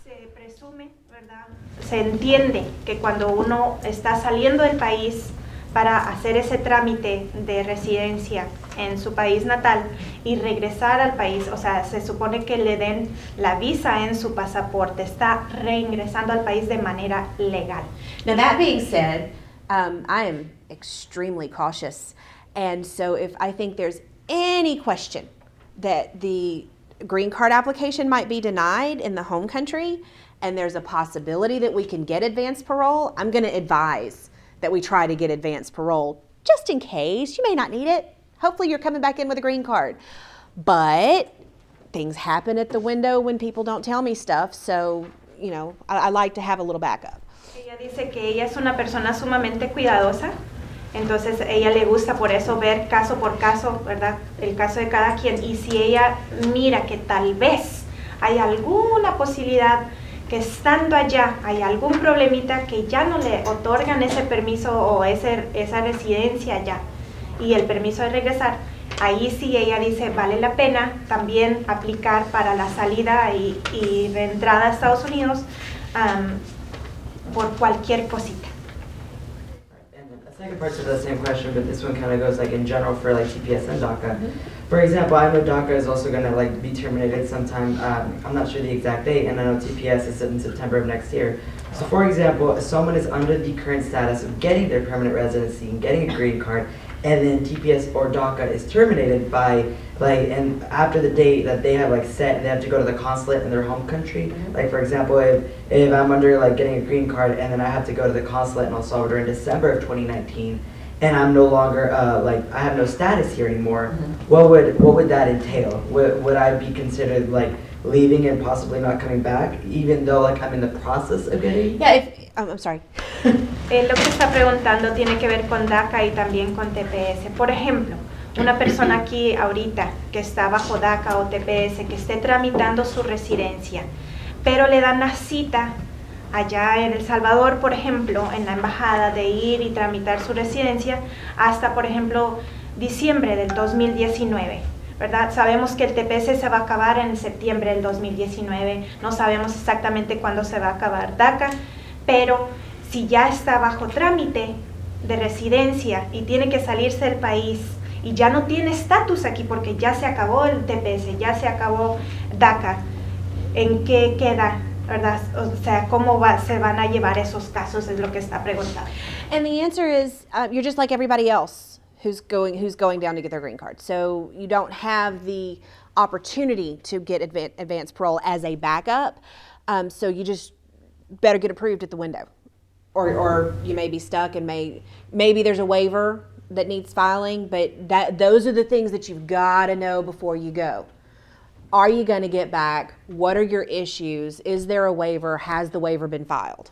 Se presume, ¿verdad? Se entiende que cuando uno está saliendo del país para hacer ese trámite de residencia en su país natal y regresar al país, o sea, se supone que le den la visa en su pasaporte, está reingresando al país de manera legal. Now that being said, I am extremely cautious, and so if I think there's any question that the green card application might be denied in the home country and there's a possibility that we can get advanced parole, I'm going to advise that we try to get advanced parole, just in case. You may not need it. Hopefully you're coming back in with a green card. But things happen at the window when people don't tell me stuff, so, you know, I like to have a little backup. Ella dice que ella es una persona sumamente cuidadosa, entonces ella le gusta por eso ver caso por caso, ¿verdad? El caso de cada quien, y si ella mira que tal vez hay alguna posibilidad que estando allá hay algún problemita que ya no le otorgan ese permiso o esa residencia allá y el permiso de regresar, ahí sí ella dice vale la pena también aplicar para la salida y reentrada a Estados Unidos por cualquier cosita. The second part to the same question, but this one kind of goes like in general for like TPS and DACA. For example, I know DACA is also going to like be terminated sometime. I'm not sure the exact date, and I know TPS is in September of next year. So for example, if someone is under the current status of getting their permanent residency and getting a green card, and then TPS or DACA is terminated by like, and after the date that they have like set, they have to go to the consulate in their home country. Like for example, if I'm under like getting a green card and then I have to go to the consulate in El Salvador in December of 2019, and I'm no longer like I have no status here anymore, what would that entail? Would I be considered like leaving and possibly not coming back, even though like I'm in the process of getting? Yeah, I'm sorry. Lo que está preguntando tiene que ver con DACA y también con TPS. Por ejemplo, una persona aquí ahorita que está bajo DACA o TPS, que esté tramitando su residencia, pero le dan la cita allá en El Salvador, por ejemplo, en la embajada, de ir y tramitar su residencia hasta, por ejemplo, diciembre del 2019. ¿Verdad? Sabemos que el TPS se va a acabar en septiembre del 2019, no sabemos exactamente cuándo se va a acabar DACA, pero si ya está bajo trámite de residencia y tiene que salirse del país y ya no tiene estatus aquí porque ya se acabó el TPS, ya se acabó DACA, ¿en qué queda? ¿Verdad? O sea, ¿cómo se van a llevar esos casos? Es lo que está preguntando. And the answer is, you're just like everybody else who's going down to get their green card. So you don't have the opportunity to get advanced parole as a backup. So you just better get approved at the window, or you may be stuck, and maybe there's a waiver that needs filing. But those are the things that you've got to know before you go. Are you going to get back? What are your issues? Is there a waiver? Has the waiver been filed?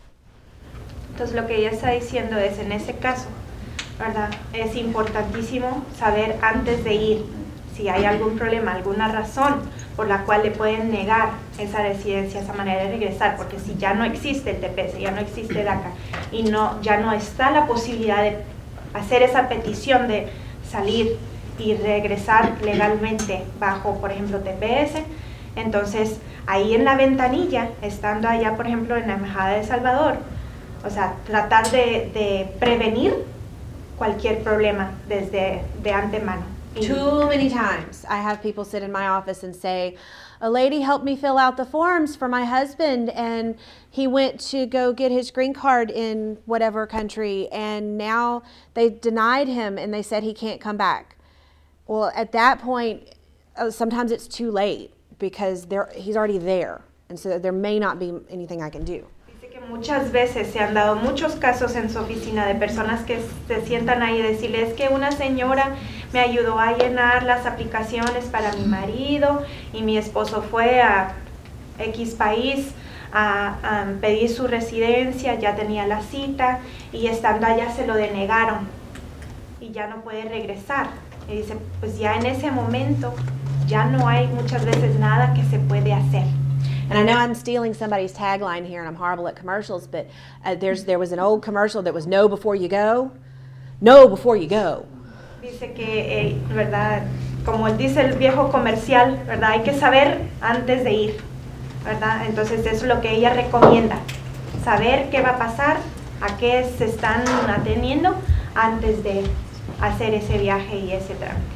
Entonces lo que ella está diciendo es, en ese caso, ¿verdad? Es importantísimo saber antes de ir si hay algún problema, alguna razón por la cual le pueden negar esa residencia, esa manera de regresar, porque si ya no existe el TPS, ya no existe DACA y ya no está la posibilidad de hacer esa petición de salir y regresar legalmente bajo, por ejemplo, TPS, entonces ahí en la ventanilla, estando allá, por ejemplo, en la Embajada de Salvador, o sea, tratar de prevenir cualquier problema desde de antemano. Too many times I have people sit in my office and say, a lady helped me fill out the forms for my husband, and he went to go get his green card in whatever country, and now they denied him and they said he can't come back. Well, at that point, sometimes it's too late because he's already there, and so there may not be anything I can do. Dice que muchas veces se han dado muchos casos en su oficina de personas que se sientan ahí y decirle, es que una señora me ayudó a llenar las aplicaciones para mi marido y mi esposo fue a X país a pedir su residencia, ya tenía la cita y estando allá se lo denegaron y ya no puede regresar. Y dice, pues ya en ese momento ya no hay muchas veces nada que se puede hacer. And I know I'm stealing somebody's tagline here, and I'm horrible at commercials, but there was an old commercial that was "Know before you go." Know before you go. Dice que, verdad, como dice el viejo comercial, verdad, hay que saber antes de ir, verdad. Entonces eso es lo que ella recomienda, saber qué va a pasar, a qué se están ateniendo antes de hacer ese viaje y ese trámite.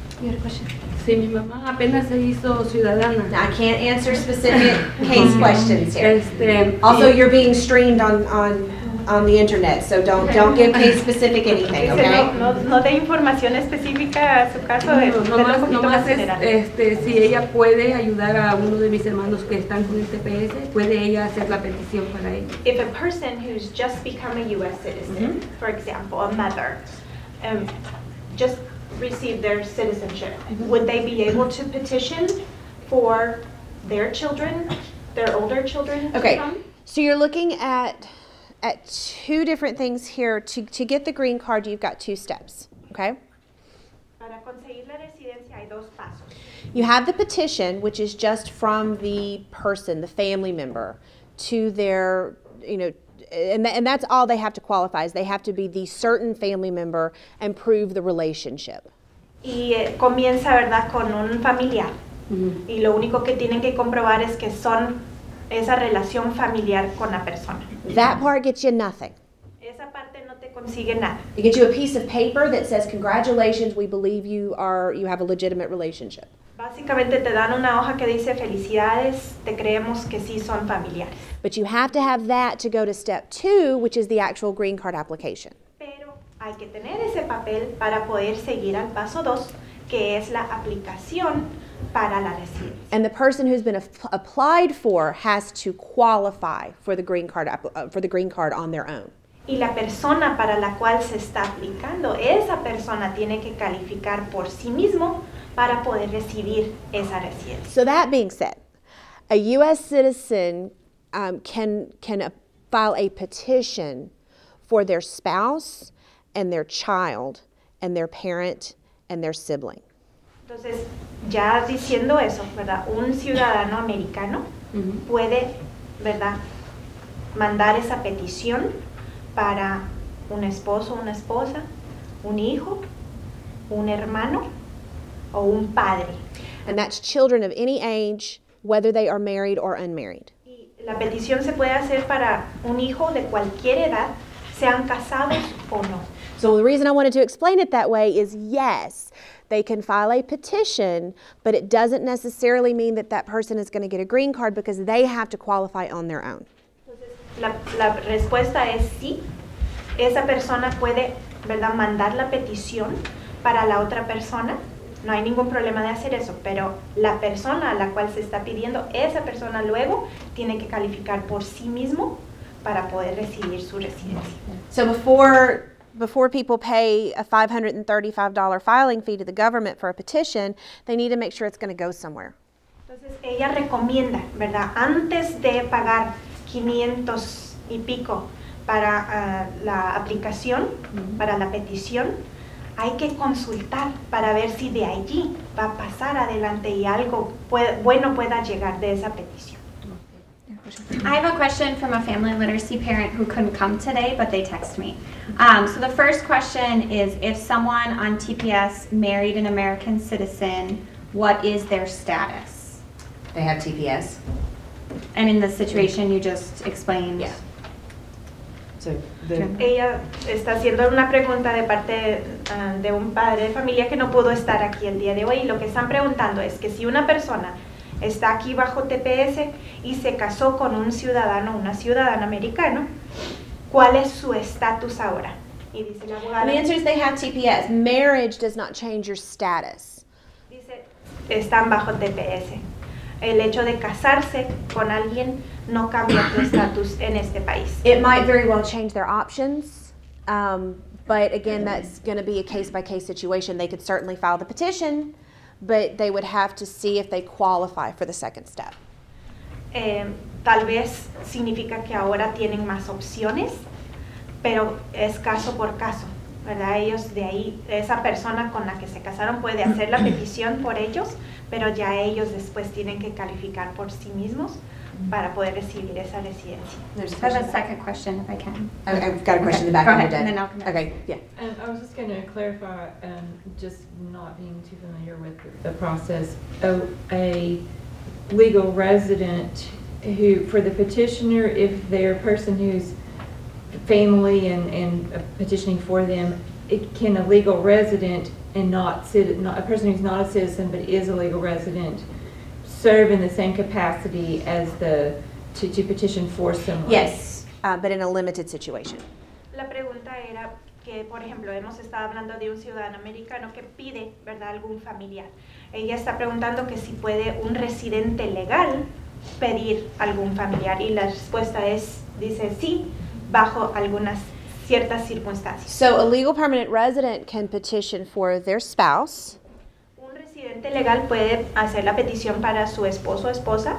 Sí, mi mamá apenas se hizo ciudadana. Now, I can't answer specific case questions here. Also, you're being streamed on the internet, so don't give case specific anything, okay? No dé información específica a su caso, nomás es, si ella puede ayudar a uno de mis hermanos que están con el TPS, puede ella hacer la petición para ella. If a person who's just become a U.S. citizen, for example, a mother, just receive their citizenship, would they be able to petition for their children, their older children? Okay, so you're looking at two different things here. To get the green card, you've got two steps, okay? Para conseguir la residencia hay dos pasos. You have the petition, which is just from the person, the family member, to their, and that's all they have to qualify, is they have to be the certain family member and prove the relationship. Y comienza, ¿verdad?, con un familiar. Y lo único que tienen que comprobar es que son esa relación familiar con la persona. That part gets you nothing. Esa parte no te consigue nada. They get you a piece of paper that says, congratulations, we believe you have a legitimate relationship. Básicamente te dan una hoja que dice, felicidades, te creemos que sí son familiares. But you have to have that to go to step 2, which is the actual green card application. Pero hay que tener ese papel para poder seguir al paso 2, que es la aplicación para la residencia. And the person who's been applied for has to qualify for the green card on their own. Y la persona para la cual se está aplicando, esa persona tiene que calificar por sí mismo para poder recibir esa residencia. So that being said, a U.S. citizen can file a petition for their spouse and their child and their parent and their sibling. Entonces, ya diciendo eso, ¿verdad? Un ciudadano americano puede, ¿verdad?, mandar esa petición para un esposo, una esposa, un hijo, un hermano o un padre. And that's children of any age, whether they are married or unmarried. Y la petición se puede hacer para un hijo de cualquier edad, sean casados o no. So the reason I wanted to explain it that way is, yes, they can file a petition, but it doesn't necessarily mean that that person is going to get a green card because they have to qualify on their own. La respuesta es sí. Esa persona puede, ¿verdad?, mandar la petición para la otra persona. No hay ningún problema de hacer eso, pero la persona a la cual se está pidiendo, esa persona luego tiene que calificar por sí mismo para poder recibir su residencia. So before people pay a $535 filing fee to the government for a petition, they need to make sure it's going to go somewhere. Entonces ella recomienda, ¿verdad?, antes de pagar 500 y pico para la aplicación, para la petición, hay que consultar para ver si de allí va a pasar adelante y algo bueno pueda llegar de esa petición. I have a question from a family literacy parent who couldn't come today, but they text me. So the first question is, if someone on TPS married an American citizen, what is their status? They have TPS. And in the situation you just explained. Yeah. So Ella está haciendo una pregunta de parte de un padre de familia que no pudo estar aquí el día de hoy. Y lo que están preguntando es que si una persona está aquí bajo TPS y se casó con un ciudadano, una ciudadana americana, ¿cuál es su estatus ahora? Y dice la abogada. The answer is they have TPS. Marriage does not change your status. Dice, están bajo TPS. El hecho de casarse con alguien no cambia tu estatus en este país. It might very well change their options, but again, that's going to be a case-by-case situation. They could certainly file the petition, but they would have to see if they qualify for the second step. Tal vez significa que ahora tienen más opciones, pero es caso por caso, ¿verdad? Ellos de ahí, esa persona con la que se casaron puede hacer la petición por ellos, pero ya ellos después tienen que calificar por sí mismos para poder recibir esa residencia. I have a second question if I can. I've got a question in the back. Go when ahead, you're and done. then I'll come back. Okay, yeah. I was just going to clarify, just not being too familiar with the process. A legal resident who, for the petitioner, if they're a person who's family and petitioning for them, can a legal resident and not a person who's not a citizen but is a legal resident serve in the same capacity as to petition for someone? Yes, but in a limited situation. La pregunta era que, por ejemplo, hemos estado hablando de un ciudadano americano que pide, ¿verdad?, algún familiar. Ella está preguntando que si puede un residente legal pedir algún familiar y la respuesta es, dice sí, bajo algunas ciertas circunstancias. So a legal permanent resident can petition for their spouse. Un residente legal puede hacer la petición para su esposo o esposa,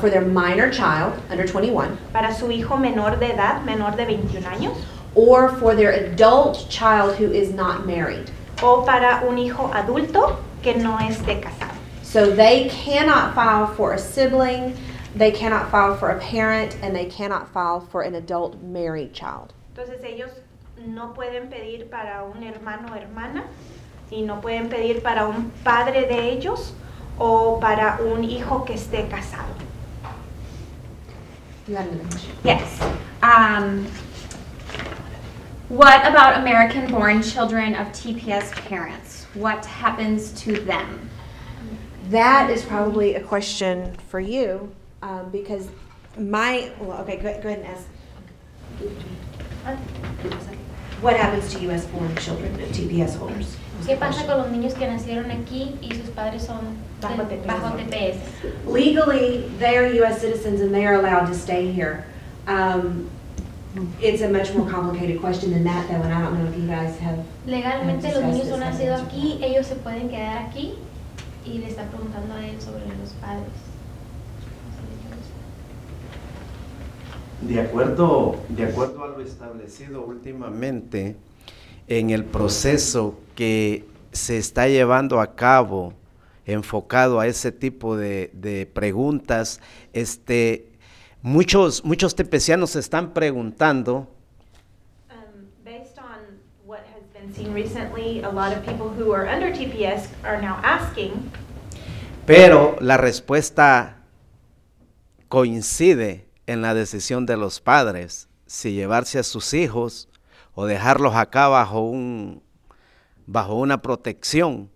for their minor child, under 21. para su hijo menor de edad, menor de 21 años, Or for their adult child who is not married. o para un hijo adulto que no esté casado. So they cannot file for a sibling, they cannot file for a parent, and they cannot file for an adult married child. Entonces ellos no pueden pedir para un hermano o hermana y no pueden pedir para un padre de ellos o para un hijo que esté casado. You had another question? Yes. What about American-born children of TPS parents? What happens to them? That is probably a question for you, because okay, go ahead and ask. What happens to U.S. born children of TPS holders? ¿Qué pasa con los niños que nacieron aquí y sus padres son bajo TPS? Legally, they are U.S. citizens and they are allowed to stay here. It's a much more complicated question than that, though, and I don't know if you guys have. Legalmente los niños son discussed nacidos this. aquí, ellos se pueden quedar aquí y le está preguntando a él sobre los padres. De acuerdo a lo establecido últimamente en el proceso que se está llevando a cabo enfocado a ese tipo de preguntas, muchos tepecianos se están preguntando. Based on what has been seen recently, a lot of people who are under TPS are now asking. Pero la respuesta coincide en la decisión de los padres, si llevarse a sus hijos o dejarlos acá bajo una protección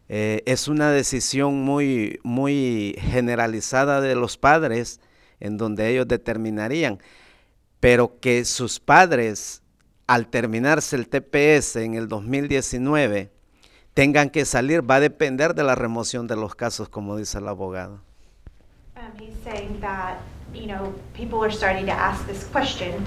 Es una decisión muy generalizada de los padres en donde ellos determinarían, pero que sus padres, al terminarse el TPS en el 2019, tengan que salir, va a depender de la remoción de los casos, como dice el abogado. He's saying that, you know, people are starting to ask this question.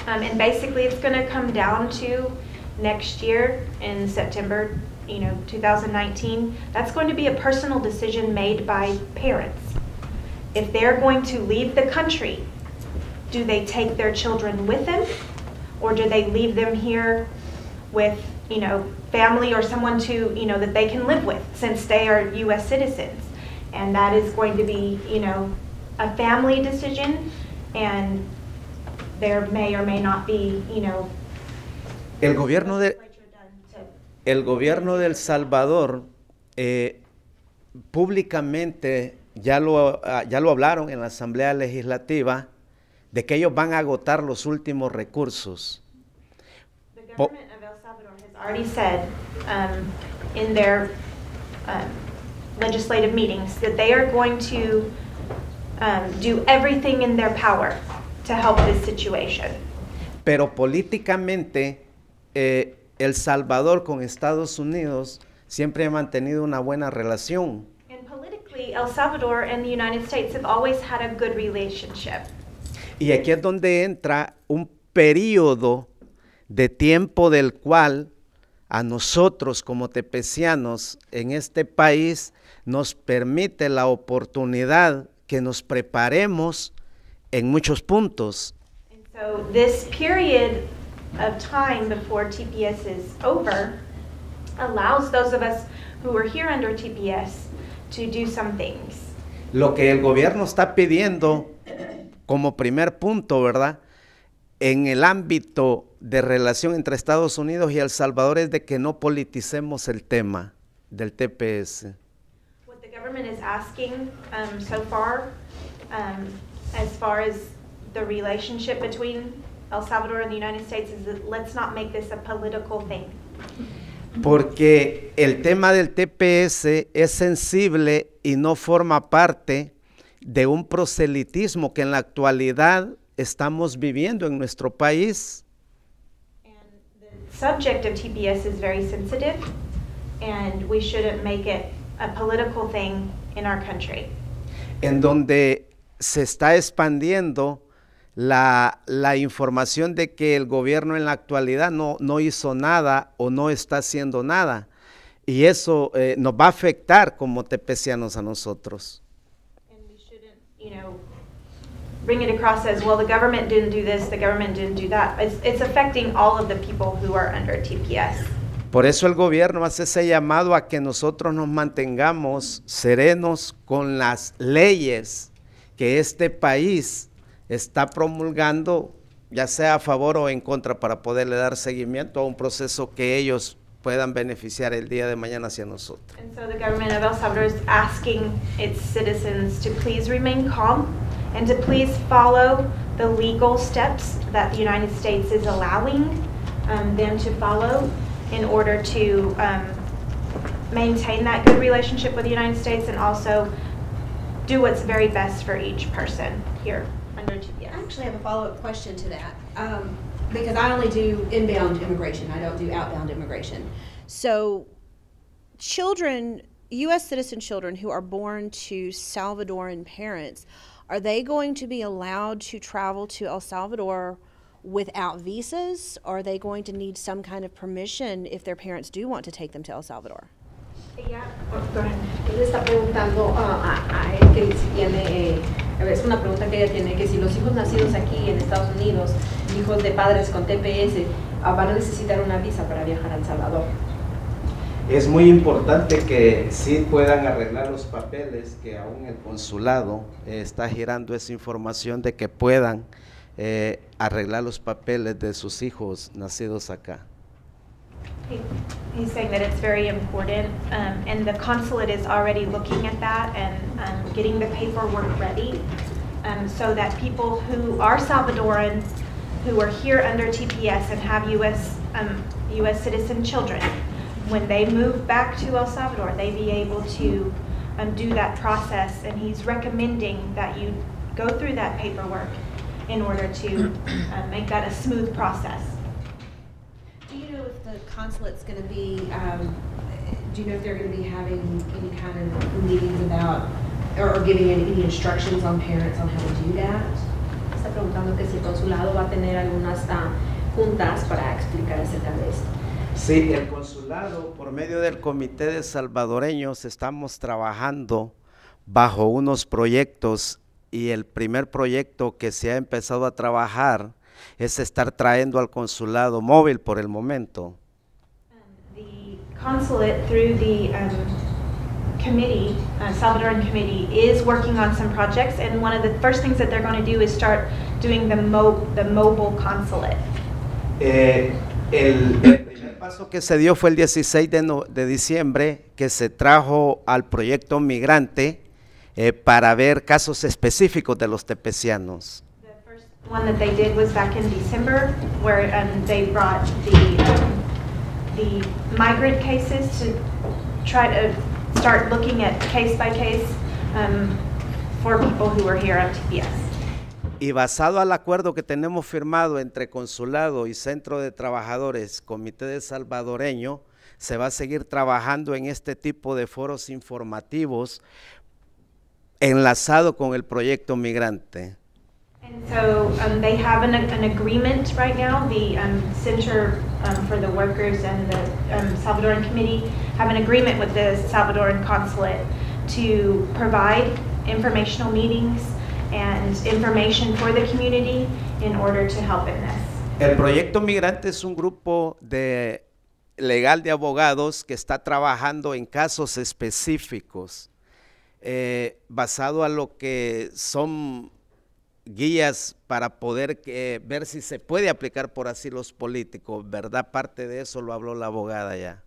And basically it's going to come down to next year in September, 2019. That's going to be a personal decision made by parents. If they're going to leave the country, do they take their children with them? Or do they leave them here with, family or someone that they can live with, since they are U.S. citizens? And that is going to be, a family decision, and there may or may not be, El gobierno de El Salvador públicamente ya lo hablaron en la Asamblea Legislativa de que ellos van a agotar los últimos recursos. The government of El Salvador has already said in their legislative meetings that they are going to do everything in their power to help this situation. Pero políticamente El Salvador con Estados Unidos siempre ha mantenido una buena relación. And politically, El Salvador and the United States have always had a good relationship. Y aquí es donde entra un periodo de tiempo del cual a nosotros como tepecianos en este país nos permite la oportunidad que nos preparemos en muchos puntos. And so this period of time before TPS is over allows those of us who are here under TPS to do some things. Lo que el gobierno está pidiendo como primer punto, ¿verdad? En el ámbito de relación entre Estados Unidos y El Salvador es de que no politicemos el tema del TPS. What the government is asking so far, as far as the relationship between El Salvador and the United States, is that let's not make this a political thing. Porque el tema del TPS es sensible y no forma parte de un proselitismo que en la actualidad estamos viviendo en nuestro país. Subject of TPS is very sensitive, and we shouldn't make it a political thing in our country. En donde se está expandiendo la información de que el gobierno en la actualidad no hizo nada o no está haciendo nada. Y eso nos va a afectar como tepecianos a nosotros. Bring it across as, well, the government didn't do this, the government didn't do that. It's affecting all of the people who are under TPS. Por eso el gobierno hace ese llamado a que nosotros nos mantengamos serenos con las leyes que este país está promulgando, ya sea a favor o en contra, para poderle dar seguimiento a un proceso que ellos puedan beneficiar el día de mañana hacia nosotros. And so the government of El Salvador is asking its citizens to please remain calm and to please follow the legal steps that the United States is allowing them to follow in order to maintain that good relationship with the United States and also do what's very best for each person here under TPS. I actually have a follow-up question to that because I only do inbound immigration. I don't do outbound immigration. So children, U.S. citizen children who are born to Salvadoran parents, are they going to be allowed to travel to El Salvador without visas? Or are they going to need some kind of permission if their parents do want to take them to El Salvador? Él está preguntando a él que si tiene, es una pregunta que ella tiene, que si los hijos nacidos aquí en Estados Unidos, hijos de padres con TPS, van a necesitar una visa para viajar a El Salvador. Es muy importante que sí puedan arreglar los papeles, que aún el consulado está girando esa información de que puedan arreglar los papeles de sus hijos nacidos acá. He's saying that it's very important, and the consulate is already looking at that and getting the paperwork ready, so that people who are Salvadoran, who are here under TPS and have U.S. Citizen children, when they move back to El Salvador, they be able to do that process, and he's recommending that you go through that paperwork in order to make that a smooth process. Do you know if the consulate's going to be, do you know if they're going to be having any kind of meetings about, or giving any instructions on parents on how to do that? Está preguntando que si el consulado va a tener algunas juntas para explicar acerca de esto. Sí, el consulado, por medio del Comité de Salvadoreños, estamos trabajando bajo unos proyectos, y el primer proyecto que se ha empezado a trabajar es estar trayendo al consulado móvil por el momento. The consulate, through the committee, Salvadoran committee, is working on some projects, and one of the first things that they're going to do is start doing the mobile consulate. El primer paso que se dio fue el 16 de diciembre, que se trajo al proyecto migrante para ver casos específicos de los tepecianos. The first one that they did was back in December, where they brought the migrant cases to try to start looking at case by case for people who are here on TPS. Y basado al acuerdo que tenemos firmado entre Consulado y Centro de Trabajadores, Comité de Salvadoreño, se va a seguir trabajando en este tipo de foros informativos enlazado con el proyecto migrante. And so they have an agreement right now. The Center for the Workers and the Salvadoran Committee have an agreement with the Salvadoran Consulate to provide informational meetings and information for the community in order to help in this. El proyecto migrante es un grupo legal de abogados que está trabajando en casos específicos, basado a lo que son guías para poder ver si se puede aplicar por asilos políticos, ¿verdad? Parte de eso lo habló la abogada ya.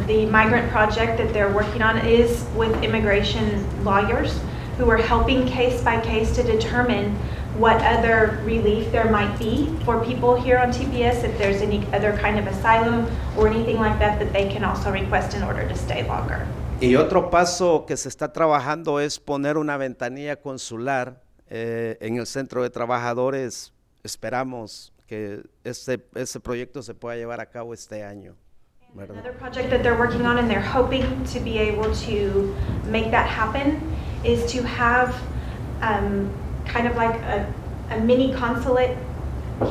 The migrant project that they're working on is with immigration lawyers who are helping case by case to determine what other relief there might be for people here on TPS, if there's any other kind of asylum or anything like that that they can also request in order to stay longer. Y otro paso que se está trabajando es poner una ventanilla consular en el Centro de Trabajadores. Esperamos que ese proyecto se pueda llevar a cabo este año. Another project that they're working on, and they're hoping to be able to make that happen, is to have kind of like a mini consulate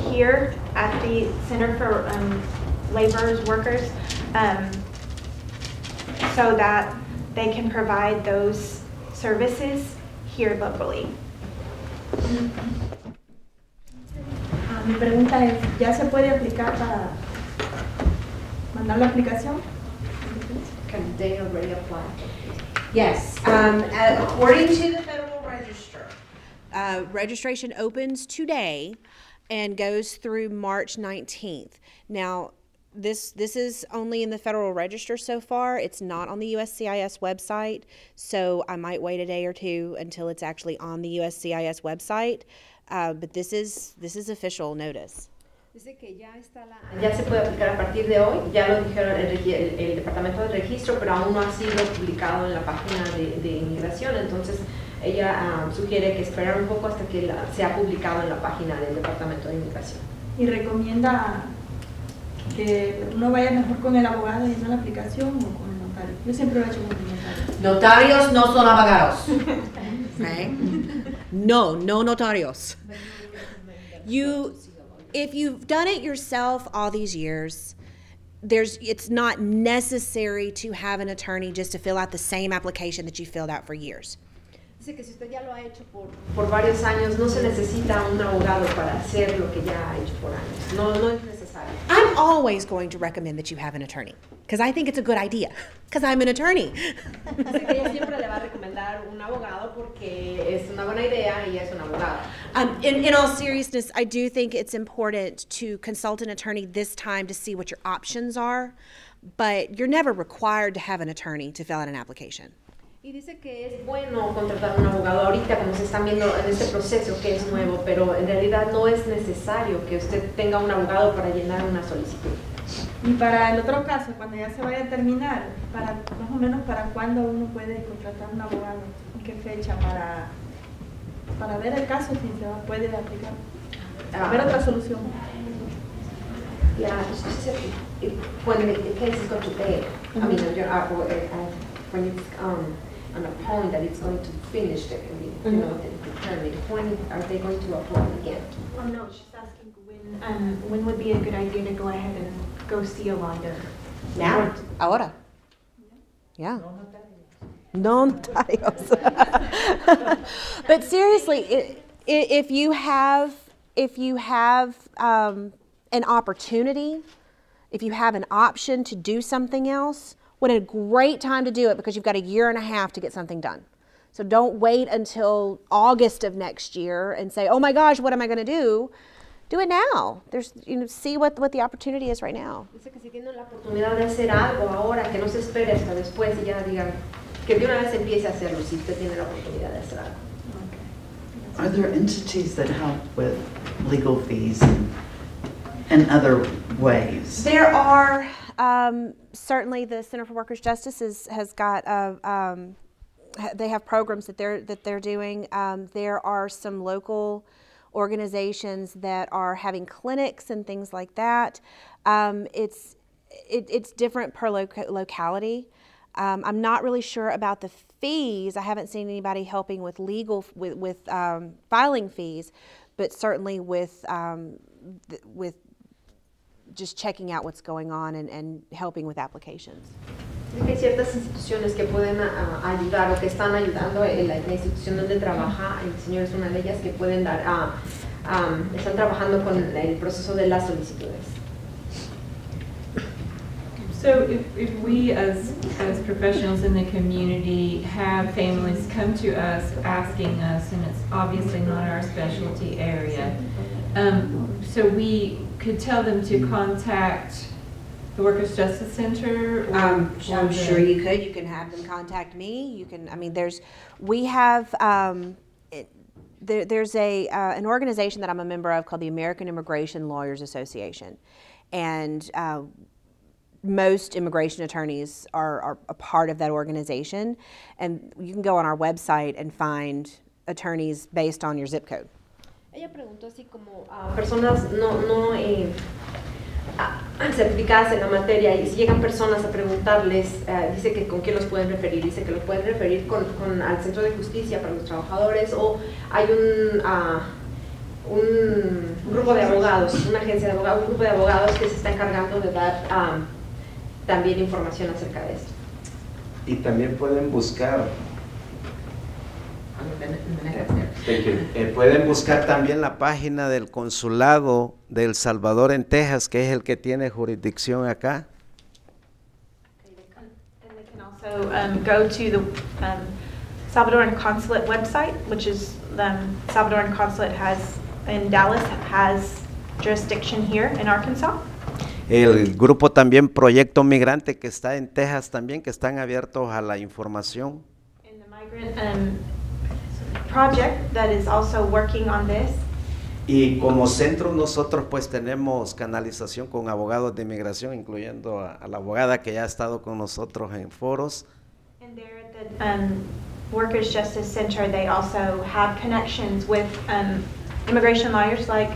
here at the Center for Laborers, Workers, so that they can provide those services here locally. Mi pregunta es, ¿ya se puede aplicar para mandar la aplicación? Can they already apply? Yes, according to the Federal Register, registration opens today and goes through March 19th. Now, this is only in the Federal Register so far. It's not on the USCIS website, so I might wait a day or two until it's actually on the USCIS website. But this is official notice. Dice que ya se puede aplicar a partir de hoy, ya lo dijeron el Departamento de Registro, pero aún no ha sido publicado en la página de inmigración, entonces ella sugiere que esperar un poco hasta que sea publicado en la página del Departamento de Inmigración. ¿Y recomienda que uno vaya mejor con el abogado y hacer la aplicación o con el notario? Yo siempre lo he hecho con el notario. Notarios no son abogados. Okay? No notarios. If you've done it yourself all these years, it's not necessary to have an attorney just to fill out the same application that you filled out for years. Dice que si usted ya lo ha hecho por varios años, no se necesita un abogado para hacer lo que ya ha hecho por años. No es necesario. I'm always going to recommend that you have an attorney, because I think it's a good idea, because I'm an attorney. Así que ella siempre le va a recomendar un abogado porque es una buena idea y es una abogada. In all seriousness, I do think it's important to consult an attorney this time to see what your options are, but you're never required to have an attorney to fill out an application. Y dice que es bueno contratar un abogado ahorita, como se están viendo en este proceso que es nuevo, pero en realidad no es necesario que usted tenga un abogado para llenar una solicitud. Y para el otro caso, cuando ya se vaya a terminar, para más o menos para cuándo uno puede contratar un abogado, ¿en qué fecha para ver el caso si se puede aplicar? A ver otra solución. Yeah, when the case is going to bed, I mean, when it's on a point that it's going to finish the term, when are they going to apply again? Oh no, she's asking when would be a good idea to go ahead and go see a lawyer? Now, ahora. Yeah. Non-tarios. But seriously, if you have an opportunity, if you have an option to do something else, what a great time to do it, because you've got 1.5 years to get something done. So don't wait until August of next year and say, oh my gosh, what am I going to do? Do it now. There's, see what the opportunity is right now. Dice que si tienen la oportunidad de hacer algo ahora, que no se espere hasta después y ya digan, que de una vez empiece a hacerlo si usted tiene la oportunidad de hacer algo. Are there entities that help with legal fees and other ways? There are, certainly the Center for Workers' Justice has got, they have programs that they're doing. There are some local organizations that are having clinics and things like that. It's different per locality. I'm not really sure about the fees. I haven't seen anybody helping with legal with filing fees, but certainly with just checking out what's going on and helping with applications. Hay ciertas instituciones que pueden ayudar o que están ayudando. La institución donde trabaja el señor es una de ellas que pueden dar, están trabajando con el proceso de las solicitudes. So if we as professionals in the community have families come to us asking us, and it's obviously not our specialty area, so we could tell them to contact the Workers' Justice Center? I'm sure you could. You can have them contact me. You can, I mean, we have, there's an organization that I'm a member of called the American Immigration Lawyers Association. And most immigration attorneys are a part of that organization. And you can go on our website and find attorneys based on your zip code. Ella preguntó así como personas no certificadas en la materia, y si llegan personas a preguntarles, dice que con quién los pueden referir. Dice que los pueden referir al Centro de Justicia para los Trabajadores, o hay un grupo de abogados, una agencia de abogados, un grupo de abogados que se está encargando de dar también información acerca de esto. Y también pueden buscar, pueden buscar también la página del Consulado de El Salvador en Texas, que es el que tiene jurisdicción acá. And they can also go to the Salvadoran Consulate website, which is Salvadoran Consulate in Dallas has jurisdiction here in Arkansas. El grupo también Proyecto Migrante, que está en Texas también, que están abiertos a la información. And the migrant project that is also working on this. Y como centro nosotros pues tenemos canalización con abogados de inmigración, incluyendo a la abogada que ya ha estado con nosotros en foros. And there at the Workers' Justice Center, they also have connections with immigration lawyers like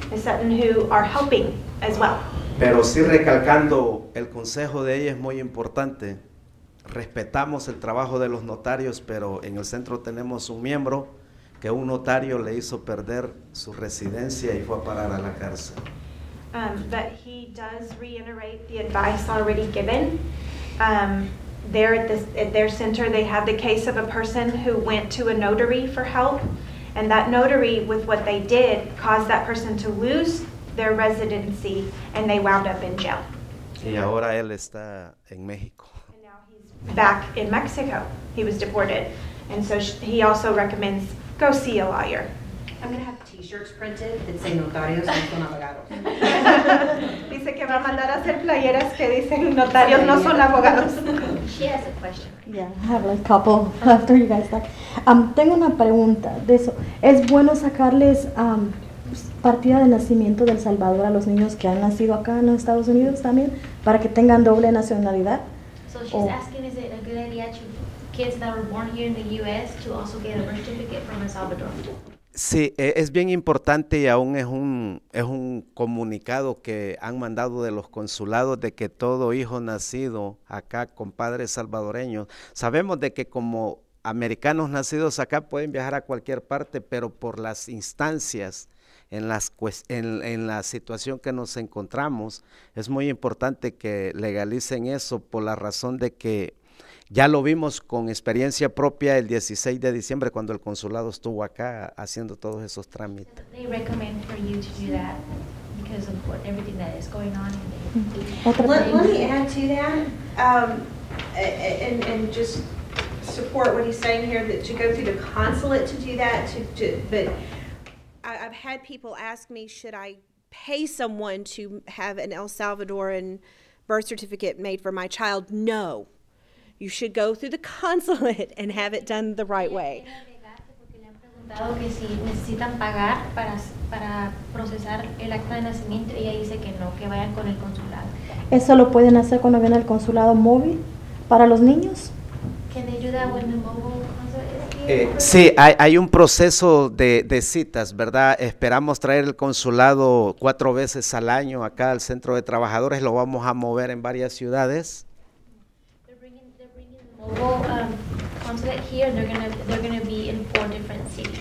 Ms. Sutton, who are helping as well. Pero sí recalcando, el consejo de ella es muy importante. Respetamos el trabajo de los notarios, pero en el centro tenemos un miembro que un notario le hizo perder su residencia y fue a parar a la cárcel. But he does reiterate the advice already given. There at their center, they have the case of a person who went to a notary for help, and that notary, with what they did, caused that person to lose their residency, and they wound up in jail. Y ahora él está en México. And now he's back in Mexico. He was deported, and so he also recommends go see a lawyer. I'm going to have t-shirts printed that say notarios no son abogados. Dice que va a mandar a hacer playeras que dicen notarios no son abogados. She has a question. Yeah, I have like a couple after you guys talk. Tengo una pregunta de eso. ¿Es bueno sacarles partida de nacimiento del Salvador a los niños que han nacido acá en los Estados Unidos también, para que tengan doble nacionalidad? So she's asking, is it a good idea to kids that were born here in the U.S. to also get a birth certificate from El Salvador? Sí, es bien importante y aún es un comunicado que han mandado de los consulados de que todo hijo nacido acá con padres salvadoreños, sabemos de que como americanos nacidos acá pueden viajar a cualquier parte, pero por las instancias, en la situación que nos encontramos, es muy importante que legalicen eso por la razón de que ya lo vimos con experiencia propia el 16 de diciembre cuando el consulado estuvo acá haciendo todos esos trámites. They recommend for you to do that because of everything that is going on. Let me add to that, and just support what he's saying here, that to go through the consulate to do that, but I've had people ask me, should I pay someone to have an El Salvadoran birth certificate made for my child? No. You should go through the consulate and have it done the right way. Que si necesitan pagar para procesar el acta de nacimiento, ella dice que no, que vayan con el consulado. ¿Eso lo pueden hacer cuando viene el consulado móvil para los niños? Can they do that when the mobile consulate is here? Sí, hay un proceso de citas, ¿verdad? Esperamos traer el consulado 4 veces al año acá al centro de trabajadores, lo vamos a mover en varias ciudades. Consulate here, they're gonna be in 4 different cities.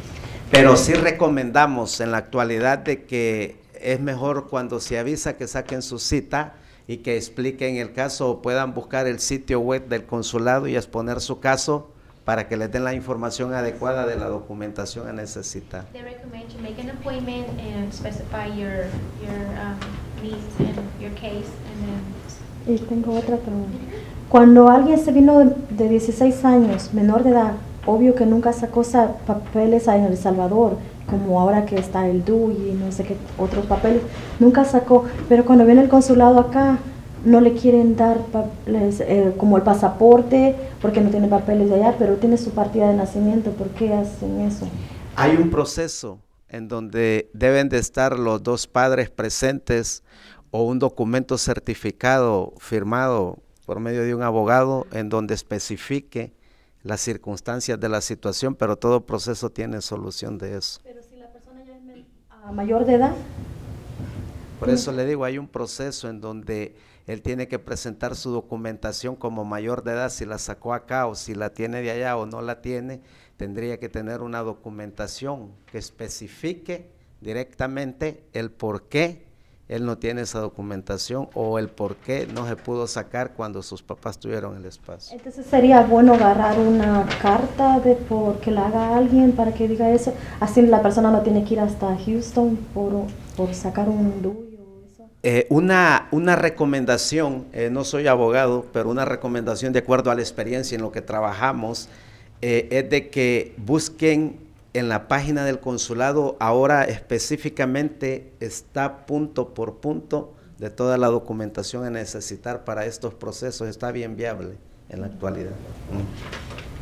Pero sí recomendamos en la actualidad de que es mejor cuando se avisa que saquen su cita y que expliquen el caso o puedan buscar el sitio web del consulado y exponer su caso para que les den la información adecuada de la documentación a necesitar. They recommend to make an appointment and specify your needs and your case, and then. Y tengo otra pregunta. Cuando alguien se vino de 16 años, menor de edad, obvio que nunca sacó papeles en El Salvador, como ahora que está el DUI y no sé qué otros papeles, nunca sacó, pero cuando viene el consulado acá, no le quieren dar papeles, como el pasaporte, porque no tiene papeles de allá, pero tiene su partida de nacimiento. ¿Por qué hacen eso? Hay un proceso en donde deben de estar los 2 padres presentes o un documento certificado firmado por medio de un abogado en donde especifique las circunstancias de la situación, pero todo proceso tiene solución de eso. Pero si la persona ya es mayor de edad. Por eso le digo, hay un proceso en donde él tiene que presentar su documentación como mayor de edad, si la sacó acá o si la tiene de allá o no la tiene, tendría que tener una documentación que especifique directamente el por qué él no tiene esa documentación o el por qué no se pudo sacar cuando sus papás tuvieron el espacio. Entonces sería bueno agarrar una carta que la haga alguien para que diga eso, así la persona no tiene que ir hasta Houston por sacar un DUI o eso. Una recomendación, no soy abogado, pero una recomendación de acuerdo a la experiencia en lo que trabajamos, es de que busquen en la página del consulado, ahora específicamente está punto por punto de toda la documentación a necesitar para estos procesos, está bien viable en la actualidad.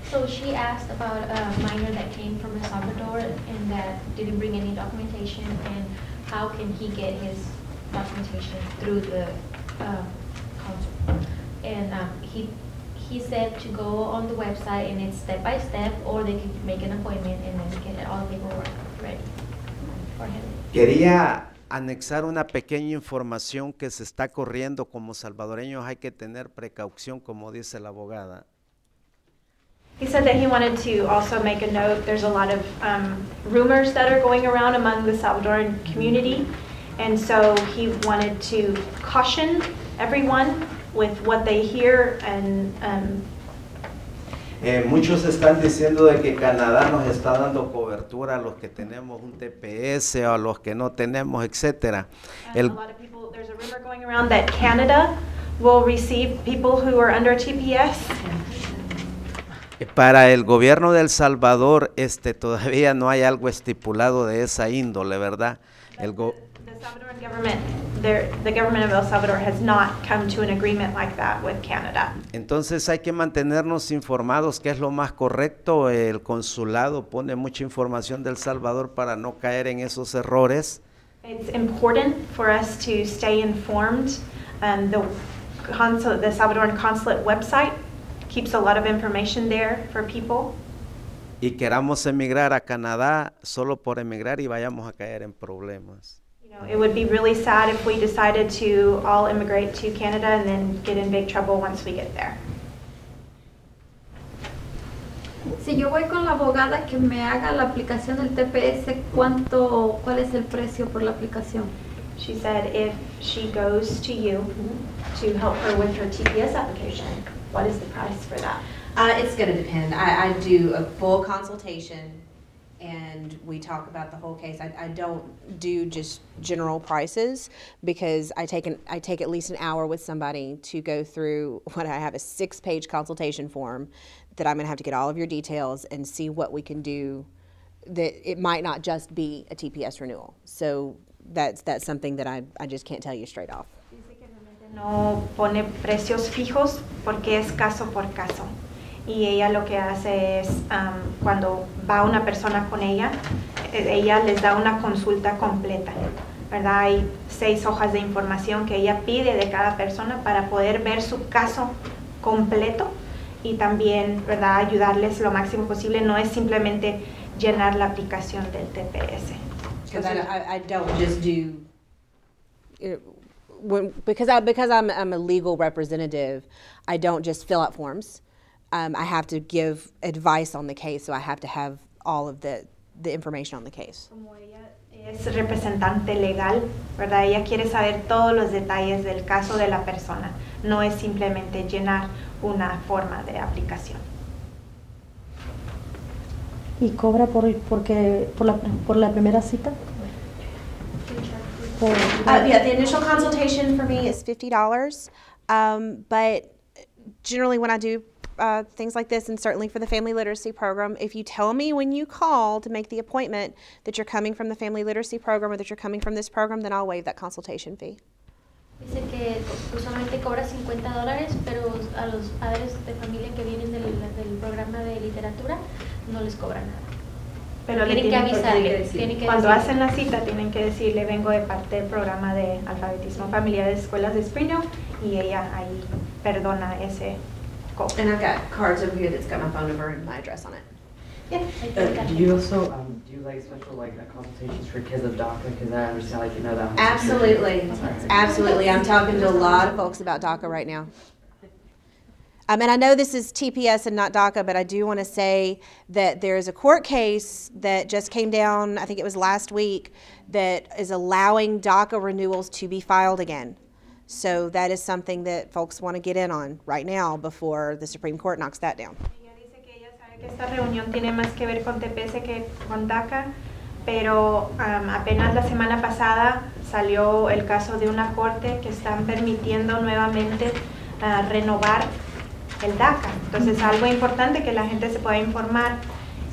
So she asked about a minor that came from El Salvador and that didn't bring any documentation, and how can he get his documentation through the consulate. And he said to go on the website and it's step by step, or they can make an appointment and then get all the paperwork ready for him. Quería anexar una pequeña información que se está corriendo. Como salvadoreños hay que tener precaución, como dice la abogada. He said that he wanted to also make a note, there's a lot of rumors that are going around among the Salvadoran community, and so he wanted to caution everyone with what they hear, and muchos están diciendo de que Canadá nos está dando cobertura a los que tenemos un TPS o a los que no tenemos, etcétera. a lot of people, there's a rumor going around that Canada will receive people who are under TPS. Para el gobierno de El Salvador todavía no hay algo estipulado de esa índole, ¿verdad? The Salvadoran government, the government of El Salvador has not come to an agreement like that with Canada. Entonces hay que mantenernos informados qué es lo más correcto. El consulado pone mucha información del Salvador para no caer en esos errores. It's important for us to stay informed. The Salvadoran consulate website keeps a lot of information there for people. Y queramos emigrar a Canadá solo por emigrar y vayamos a caer en problemas. It would be really sad if we decided to all immigrate to Canada and then get in big trouble once we get there. Si yo voy con la abogada que me haga la aplicación del TPS, ¿cuál es el precio por la aplicación? She said if she goes to you to help her with her TPS application, what is the price for that? It's going to depend. I do a full consultation and we talk about the whole case. I don't do just general prices because I take at least an hour with somebody to go through what I have a 6-page consultation form that I'm going to have to get all of your details and see what we can do. That it might not just be a TPS renewal. So that's something that I just can't tell you straight off. Dice que realmente no pone precios fijos porque es caso por caso. Y ella lo que hace es, cuando va una persona con ella les da una consulta completa, ¿verdad? Hay 6 hojas de información que ella pide de cada persona para poder ver su caso completo y también, ¿verdad?, ayudarles lo máximo posible. No es simplemente llenar la aplicación del TPS. Because I don't just do, because I'm a legal representative, I don't just fill out forms. I have to give advice on the case, so I have to have all of the information on the case. Como ella es representante legal, ¿verdad? Ella quiere saber todos los detalles del caso de la persona. No es simplemente llenar una forma de aplicación. ¿Y cobra por la primera cita? Yeah, the initial consultation for me is $50, but generally when I do things like this, and certainly for the family literacy program, if you tell me when you call to make the appointment that you're coming from the family literacy program or that you're coming from this program, then I'll waive that consultation fee. Dice que usualmente cobra $50, pero a los padres de familia que vienen del programa de literatura no les cobra nada. Pero tienen que avisarle. Cuando hacen la cita tienen que decirle, vengo de parte del programa de alfabetismo familiar de escuelas de Springdale, y ella ahí perdona ese costo. And I've got cards over here that's got my phone number and my address on it. Yeah. Do you also do like special consultations for kids of DACA? Because I understand that. Absolutely, absolutely. I'm talking to a lot of folks about DACA right now. And I know this is TPS and not DACA, but I do want to say that there is a court case that just came down, I think it was last week, that is allowing DACA renewals to be filed again. So that is something that folks want to get in on right now before the Supreme Court knocks that down. Esta reunión tiene más que ver con TPS que con DACA, pero apenas la semana pasada salió el caso de una corte que están permitiendo nuevamente renovar el DACA. Entonces, algo importante que la gente se pueda informar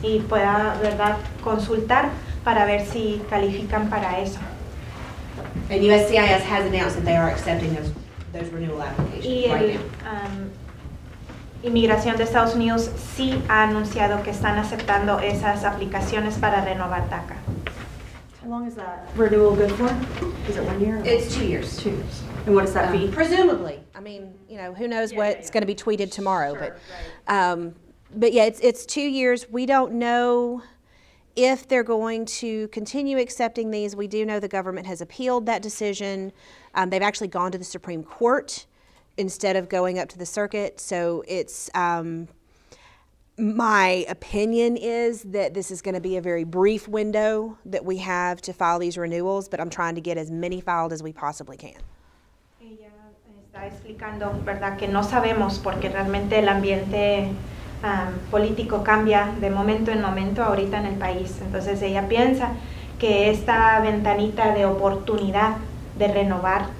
y pueda, ¿verdad?, consultar para ver si califican para eso. And USCIS has announced that they are accepting those renewal applications right now. Inmigración de Estados Unidos sí ha anunciado que están aceptando esas aplicaciones para renovar DACA. How long is that renewal good for? Is it 1 year? Or It's 2 years. 2 years. And what is that fee? Presumably. I mean, who knows what's going to be tweeted tomorrow. Sure, but yeah, it's 2 years. We don't know if they're going to continue accepting these. We do know the government has appealed that decision. They've actually gone to the Supreme Court instead of going up to the circuit. So it's, my opinion is that this is going to be a very brief window that we have to file these renewals, but I'm trying to get as many filed as we possibly can. Ella está explicando, ¿verdad?, que no sabemos porque realmente el ambiente político cambia de momento en momento ahorita en el país. Entonces ella piensa que esta ventanita de oportunidad de renovar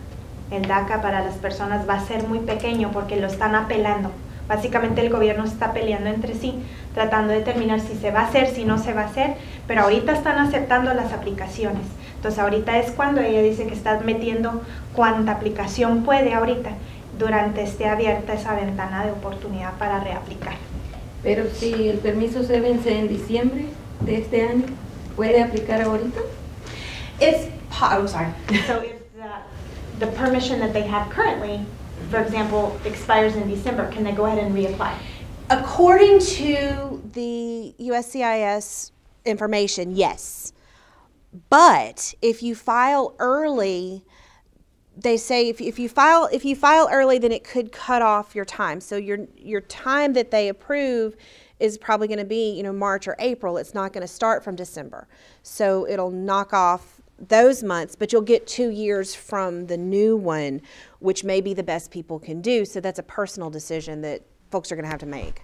el DACA para las personas va a ser muy pequeño porque lo están apelando. Básicamente el gobierno está peleando entre sí, tratando de determinar si se va a hacer, si no se va a hacer, pero ahorita están aceptando las aplicaciones. Entonces ahorita es cuando ella dice que está metiendo cuanta aplicación puede ahorita, durante esté abierta esa ventana de oportunidad para reaplicar. Pero si el permiso se vence en diciembre de este año, ¿puede aplicar ahorita? I'm sorry. So if the permission that they have currently, for example, expires in December, can they go ahead and reapply? According to the USCIS information, yes. But if you file early, they say if you file early, then it could cut off your time. So your time that they approve is probably going to be, March or April. It's not going to start from December. So it'll knock off those months, but you'll get 2 years from the new one, which may be the best people can do. So that's a personal decision that folks are going to have to make.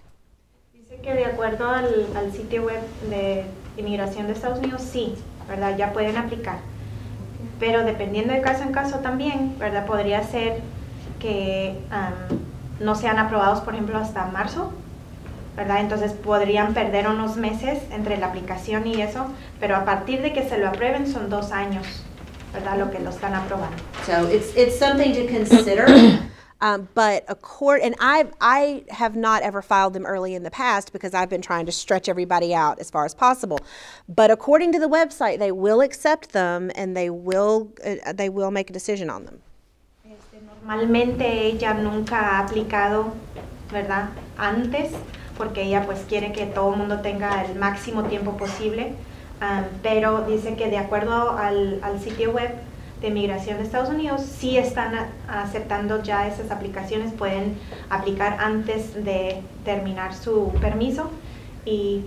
Dice que de acuerdo al sitio web de Inmigración de Estados Unidos, sí, ¿verdad? Ya pueden aplicar. Pero dependiendo de caso en caso también, ¿verdad? Podría ser que no sean aprobados, por ejemplo, hasta marzo, ¿verdad? Entonces podrían perder unos meses entre la aplicación y eso, pero a partir de que se lo aprueben son 2 años, ¿verdad? Lo que lo están aprobando. So it's something to consider. But and I have not ever filed them early in the past because I've been trying to stretch everybody out as far as possible. But according to the website, they will accept them and they will make a decision on them. Normalmente ella nunca ha aplicado, ¿verdad? Antes, porque ella pues quiere que todo el mundo tenga el máximo tiempo posible, pero dice que de acuerdo al sitio web de Migración de Estados Unidos, sí están aceptando ya esas aplicaciones, pueden aplicar antes de terminar su permiso y,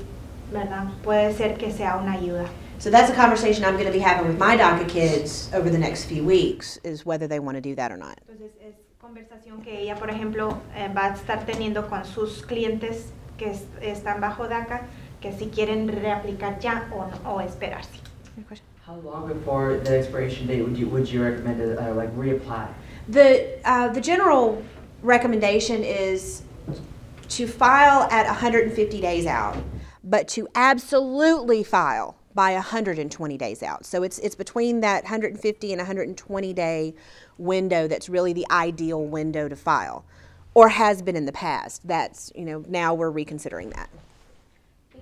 ¿verdad? Puede ser que sea una ayuda. So that's a conversation I'm going to be having with my DACA kids over the next few weeks, is whether they want to do that or not. Entonces es conversación que ella, por ejemplo, va a estar teniendo con sus clientes que están bajo DACA, que si quieren reaplicar ya o esperarse. How long before the expiration date would you recommend to reapply? The general recommendation is to file at 150 days out, but to absolutely file by 120 days out. So it's between that 150 and 120 day window that's really the ideal window to file, or has been in the past. That's, now we're reconsidering that.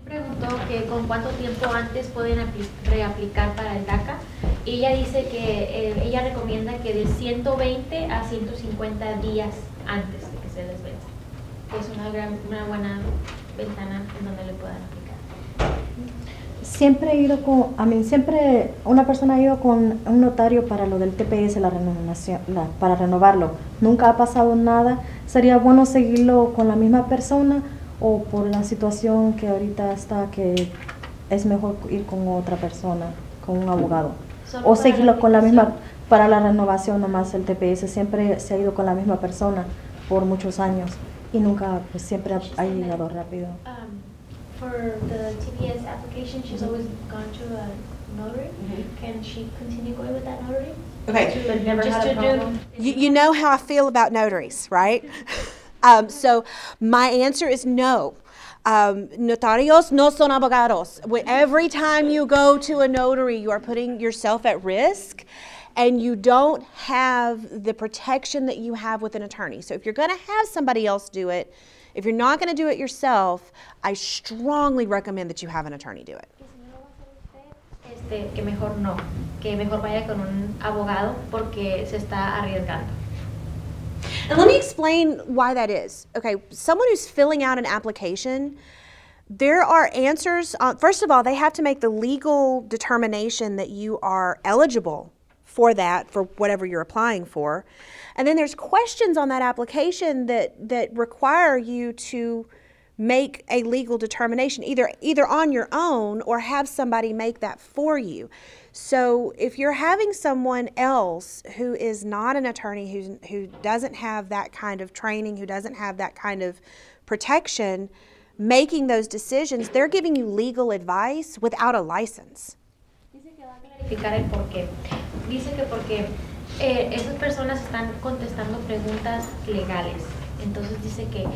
Preguntó que con cuánto tiempo antes pueden reaplicar para el DACA y ella dice que ella recomienda que de 120 a 150 días antes de que se les venza. Es una buena ventana en donde le puedan aplicar. Siempre una persona ha ido con un notario para lo del TPS, la renovación, para renovarlo. Nunca ha pasado nada. ¿Sería bueno seguirlo con la misma persona? O por la situación que ahorita está, que es mejor ir con otra persona, con un abogado. O seguirlo con la misma, para la renovación nomás el TPS, siempre se ha ido con la misma persona por muchos años y nunca, pues siempre ha llegado rápido. For the TPS application, she's always gone to a notary. Can she continue going with that notary? Okay, you know how I feel about notaries, right? So my answer is no. Notarios no son abogados. Every time you go to a notary, you are putting yourself at risk and you don't have the protection that you have with an attorney. So if you're going to have somebody else do it, if you're not going to do it yourself, I strongly recommend that you have an attorney do it. Que mejor no, que mejor vaya con un abogado porque se está arriesgando. And let me explain why that is. Okay, someone who's filling out an application, there are answers. First of all, they have to make the legal determination that you are eligible for that, for whatever you're applying for. And then there's questions on that application that require you to make a legal determination, either on your own or have somebody make that for you. So if you're having someone else who is not an attorney, who doesn't have that kind of training, who doesn't have that kind of protection, making those decisions, they're giving you legal advice without a license. Dice que va a clarificar el por qué. Dice que porque esas personas están contestando preguntas legales. Entonces dice que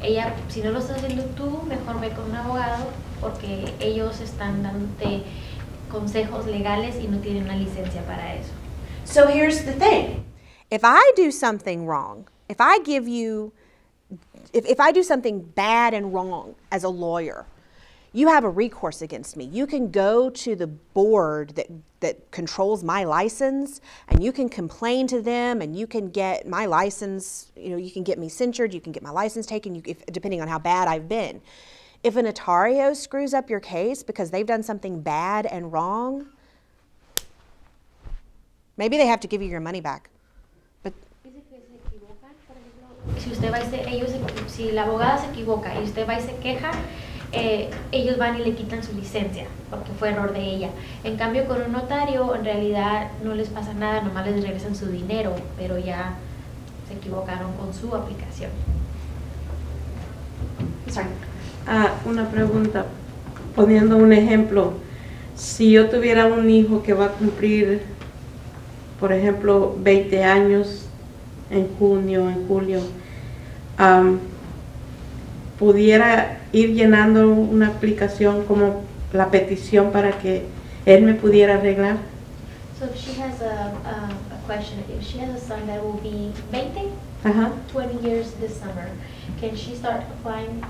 ella, si no lo estás haciendo tú, mejor ve con un abogado porque ellos están dándote consejos legales y no tienen una licencia para eso. So here's the thing. If I do something wrong, if I give you, if I do something bad and wrong as a lawyer, you have a recourse against me. You can go to the board that controls my license, and you can complain to them, and you can get my license, you know, you can get me censured, you can get my license taken, depending on how bad I've been. If a notario screws up your case because they've done something bad and wrong, maybe they have to give you your money back. But si usted va y si la abogada se equivoca y usted va y se queja, ellos van y le quitan su licencia porque fue error de ella. En cambio, con un notario, en realidad no les pasa nada, nomás les regresan su dinero, pero ya se equivocaron con su aplicación. Sorry. Una pregunta, poniendo un ejemplo, si yo tuviera un hijo que va a cumplir, por ejemplo, 20 años en junio, en julio, pudiera ir llenando una aplicación como la petición para que él me pudiera arreglar. So if she has a question, if she has a son that will be 20, 20 years this summer, can she start applying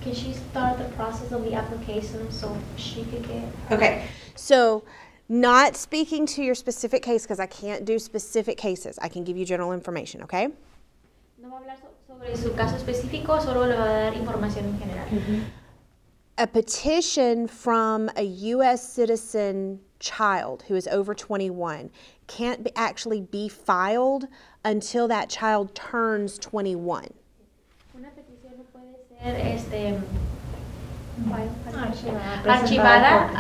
can she start the process of the application so she could get? Okay, so not speaking to your specific case because I can't do specific cases. I can give you general information, okay? No va a hablar sobre su caso específico, solo le va a dar información en general. A petition from a U.S. citizen child who is over 21 can't actually be filed until that child turns 21. Una petición no puede ser archivada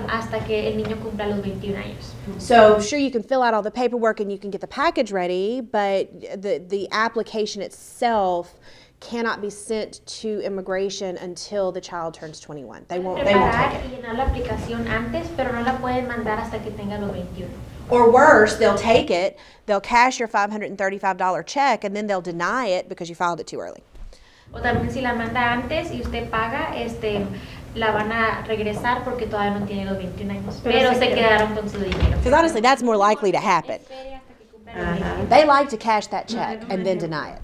hasta que el niño cumpla los 21 años. So sure, you can fill out all the paperwork and you can get the package ready, but the application itself cannot be sent to immigration until the child turns 21. They won't take it. Y llenar la aplicación antes, pero no la pueden mandar hasta que tenga los 21. Or worse, they'll take it, they'll cash your $535 check, and then they'll deny it because you filed it too early. O también si la manda antes y usted paga, la van a regresar porque todavía no tiene los 21 años, pero se quedaron con su dinero. Because honestly, that's more likely to happen. They like to cash that check and then deny it.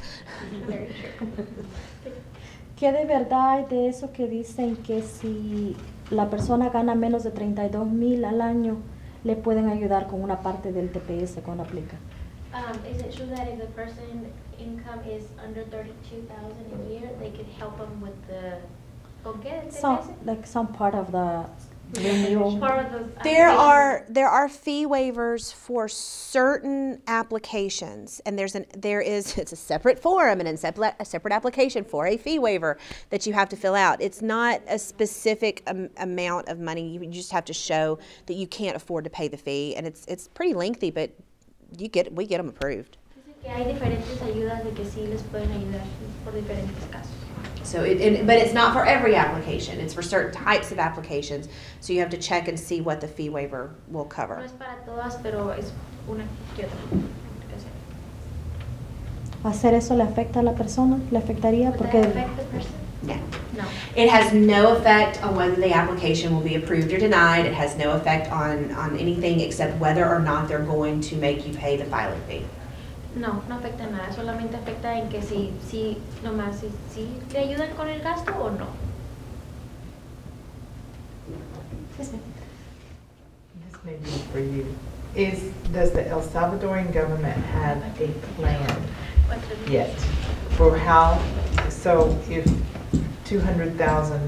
¿Qué de verdad hay de eso que dicen que si la persona gana menos de 32,000 al año, le pueden ayudar con una parte del TPS cuando aplica? Is it true that if the person's income is under 32,000 a year, they could help them with the some part of the renewal? There are fee waivers for certain applications, and it's a separate form and a separate application for a fee waiver that you have to fill out. It's not a specific amount of money. You just have to show that you can't afford to pay the fee, and it's pretty lengthy, but we get them approved. Que hay diferentes ayudas de que sí les pueden ayudar por diferentes casos. So, but it's not for every application. It's for certain types of applications. So you have to check and see what the fee waiver will cover. No es para todas, pero es una que otra. ¿Hacer eso le afecta a la persona? ¿Le afectaría? Porque yeah. No. It has no effect on whether the application will be approved or denied. It has no effect on anything except whether or not they're going to make you pay the filing fee. No, no afecta nada, solamente afecta en que si le ayudan con el gasto o no. This may be for you. Does the El Salvadoran government have a plan yet for how, so if 200,000,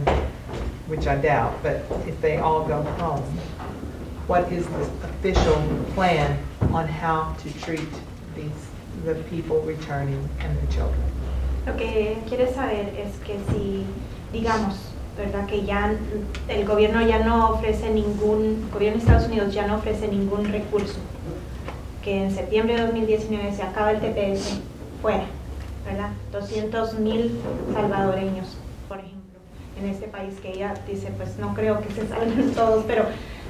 which I doubt, but if they all go home, what is the official plan on how to treat the people returning and the children? Lo que quiere saber es que si, digamos, ¿verdad? Que ya el gobierno ya no ofrece el gobierno de Estados Unidos ya no ofrece ningún recurso, que en septiembre de 2019 se acaba el TPS fuera, ¿verdad? 200,000 salvadoreños, por ejemplo, en este país, que ella dice, pues no creo que se salven todos, pero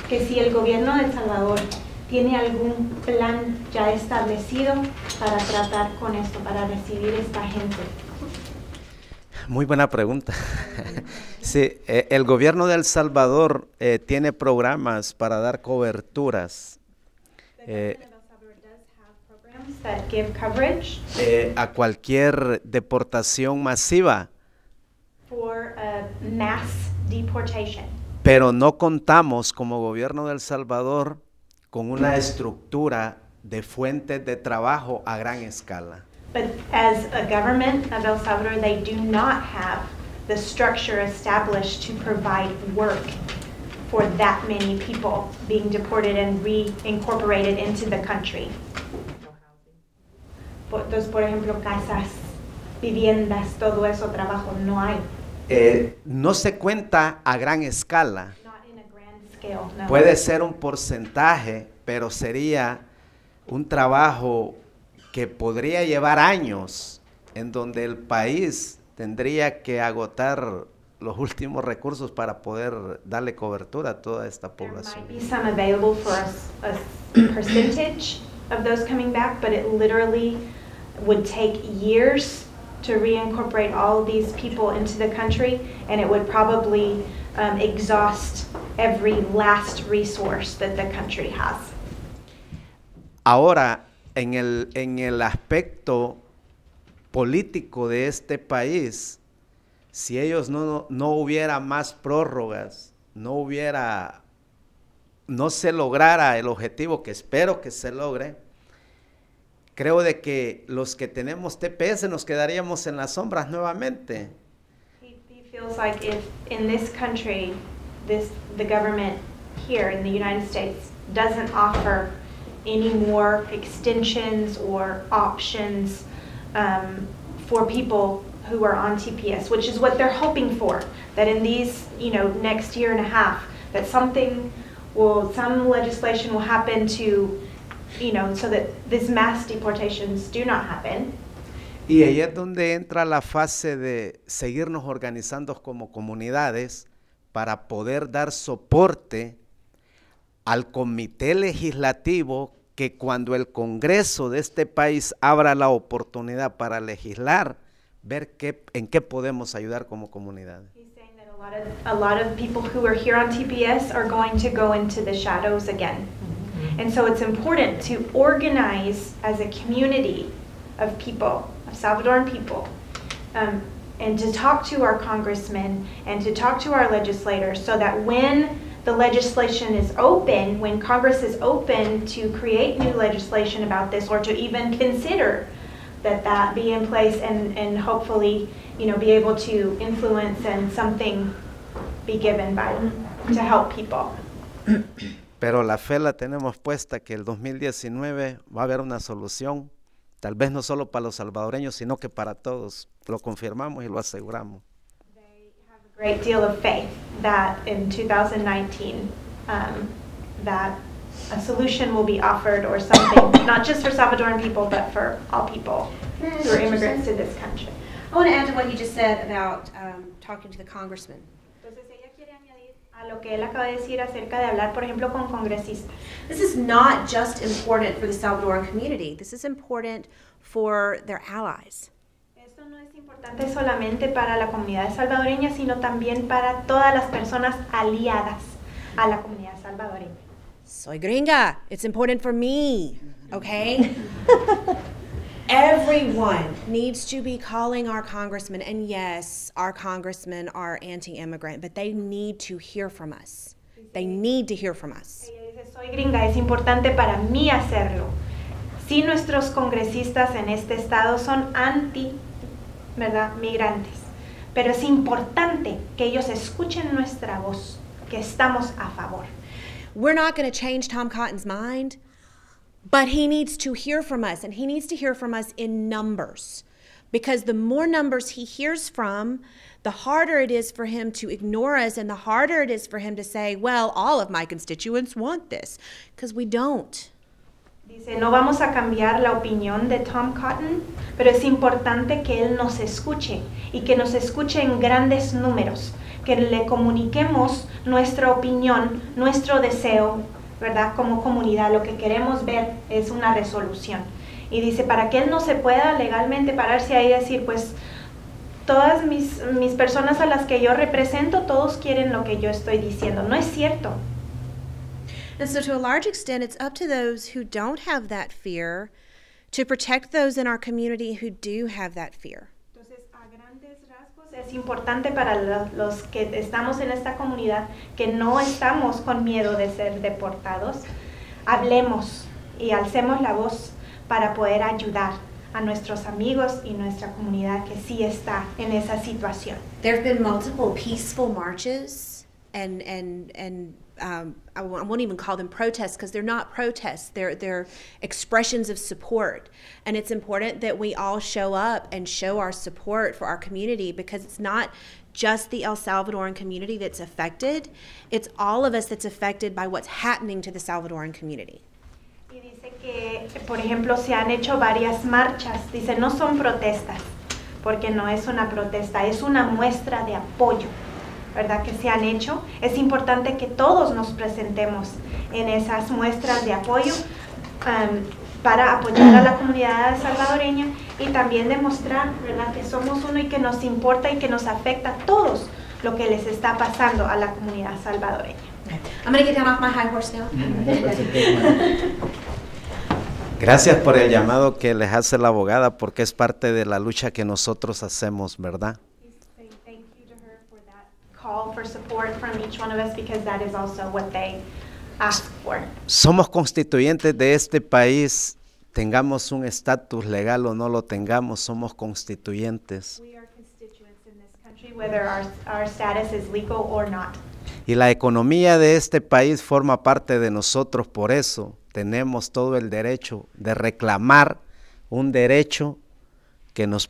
que si el gobierno de El Salvador tiene algún plan ya establecido para tratar con esto, para recibir esta gente. Muy buena pregunta. Sí, el gobierno de El Salvador tiene programas para dar coberturas that give coverage a cualquier deportación masiva, for a mass deportation. pero no contamos como gobierno de El Salvador con una estructura de fuentes de trabajo a gran escala. But as a government of El Salvador, they do not have the structure established to provide work for that many people being deported and reincorporated into the country. Entonces, por ejemplo, casas, viviendas, todo eso, trabajo, no hay. No se cuenta a gran escala. Not in a grand scale, no. Puede ser un porcentaje, pero sería un trabajo que podría llevar años, en donde el país tendría que agotar los últimos recursos para poder darle cobertura a toda esta población. There might be some available for a percentage of those coming back, but it literally would take years to reincorporate all of these people into the country, and it would probably exhaust every last resource that the country has. Ahora, en el aspecto político de este país, si ellos no hubiera más prórrogas, no se lograra el objetivo que espero que se logre, creo de que los que tenemos TPS nos quedaríamos en las sombras nuevamente. He feels like if in this country, the government here in the United States doesn't offer any more extensions or options for people who are on TPS, which is what they're hoping for, that in these, next year and a half, that some legislation will happen to, so that these mass deportations do not happen. Y ahí es donde entra la fase de seguirnos organizando como comunidades para poder dar soporte al comité legislativo, que cuando el Congreso de este país abra la oportunidad para legislar, ver en qué podemos ayudar como comunidad. A lot of people who are here on TPS are going to go into the shadows again. And so it's important to organize as a community of people, of Salvadoran people, and to talk to our congressmen and to talk to our legislators so that when the legislation is open, when Congress is open to create new legislation about this or to even consider that be in place and hopefully, be able to influence and something be given to help people. Pero la fe la tenemos puesta que el 2019 va a haber una solución, tal vez no solo para los salvadoreños, sino que para todos. Lo confirmamos y lo aseguramos. Great deal of faith that in 2019 that a solution will be offered or something, not just for Salvadoran people, but for all people who are immigrants to this country. I want to add to what you just said about talking to the congressman. Entonces ella quiere añadir a lo que él acaba de decir acerca de hablar, por ejemplo, con congresistas. This is not just important for the Salvadoran community. This is important for their allies. Esto no es importante solamente para la comunidad salvadoreña, sino también para todas las personas aliadas a la comunidad salvadoreña. Soy gringa. It's important for me, okay? Everyone needs to be calling our congressman, and yes, our congressmen are anti-immigrant, but they need to hear from us. They need to hear from us. Ella dice, soy gringa, es importante para mí hacerlo. Si nuestros congresistas en este estado son migrantes, pero es importante que ellos escuchen nuestra voz, que estamos a favor. We're not going to change Tom Cotton's mind, but he needs to hear from us, and he needs to hear from us in numbers, because the more numbers he hears from, the harder it is for him to ignore us, and the harder it is for him to say, well, all of my constituents want this, because we don't. Dice, no vamos a cambiar la opinión de Tom Cotton, pero es importante que él nos escuche y que nos escuche en grandes números, que le comuniquemos nuestra opinión, nuestro deseo, ¿verdad? Como comunidad, lo que queremos ver es una resolución. Y dice, para que él no se pueda legalmente pararse ahí y decir, pues, todas mis personas a las que yo represento, todos quieren lo que yo estoy diciendo. No es cierto. And so to a large extent, it's up to those who don't have that fear to protect those in our community who do have that fear. Entonces, a grandes rasgos, es importante para los que estamos en esta comunidad que no estamos con miedo de ser deportados, hablemos y alcemos la voz para poder ayudar a nuestros amigos y nuestra comunidad que sí está en esa situación. There have been multiple peaceful marches and I won't even call them protests because they're not protests. They're expressions of support. And it's important that we all show up and show our support for our community because it's not just the El Salvadoran community that's affected. It's all of us that's affected by what's happening to the Salvadoran community. Y dice que, por ejemplo, se han hecho varias marchas. Dice, no son protestas, porque no es una protesta, es una muestra de apoyo, ¿verdad? Que se han hecho. Es importante que todos nos presentemos en esas muestras de apoyo para apoyar a la comunidad salvadoreña y también demostrar, ¿verdad?, que somos uno y que nos importa y que nos afecta a todos lo que les está pasando a la comunidad salvadoreña. I'm going to get down off my high horse now. Gracias por el llamado que les hace la abogada, porque es parte de la lucha que nosotros hacemos, ¿verdad? Call for support from each one of us because that is also what they ask for. Somos constituyentes de este país, tengamos un estatus legal o no lo tengamos, somos constituyentes. We are constituents in this country, whether our status is legal or not. Y la economía de este país forma parte de nosotros, por eso tenemos todo el derecho de reclamar un derecho que nos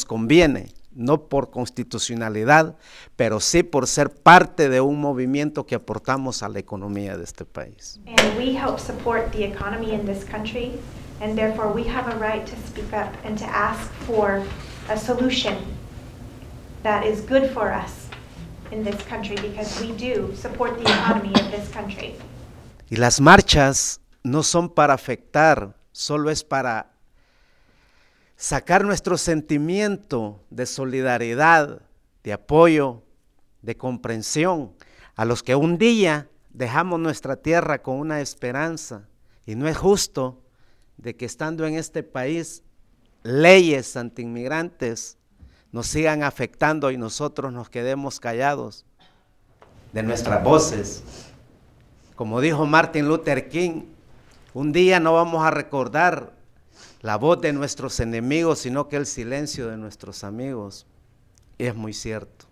conviene, no por constitucionalidad, pero sí por ser parte de un movimiento que aportamos a la economía de este país. And we help support the economy in this country, and therefore we have a right to speak up and to ask for a solution that is good for us in this country because we do support the economy of this country. Y las marchas no son para afectar, solo es para sacar nuestro sentimiento de solidaridad, de apoyo, de comprensión a los que un día dejamos nuestra tierra con una esperanza. Y no es justo de que estando en este país leyes antiinmigrantes nos sigan afectando y nosotros nos quedemos callados de nuestras voces. Como dijo Martin Luther King, un día no vamos a recordar la voz de nuestros enemigos, sino que el silencio de nuestros amigos. Y es muy cierto.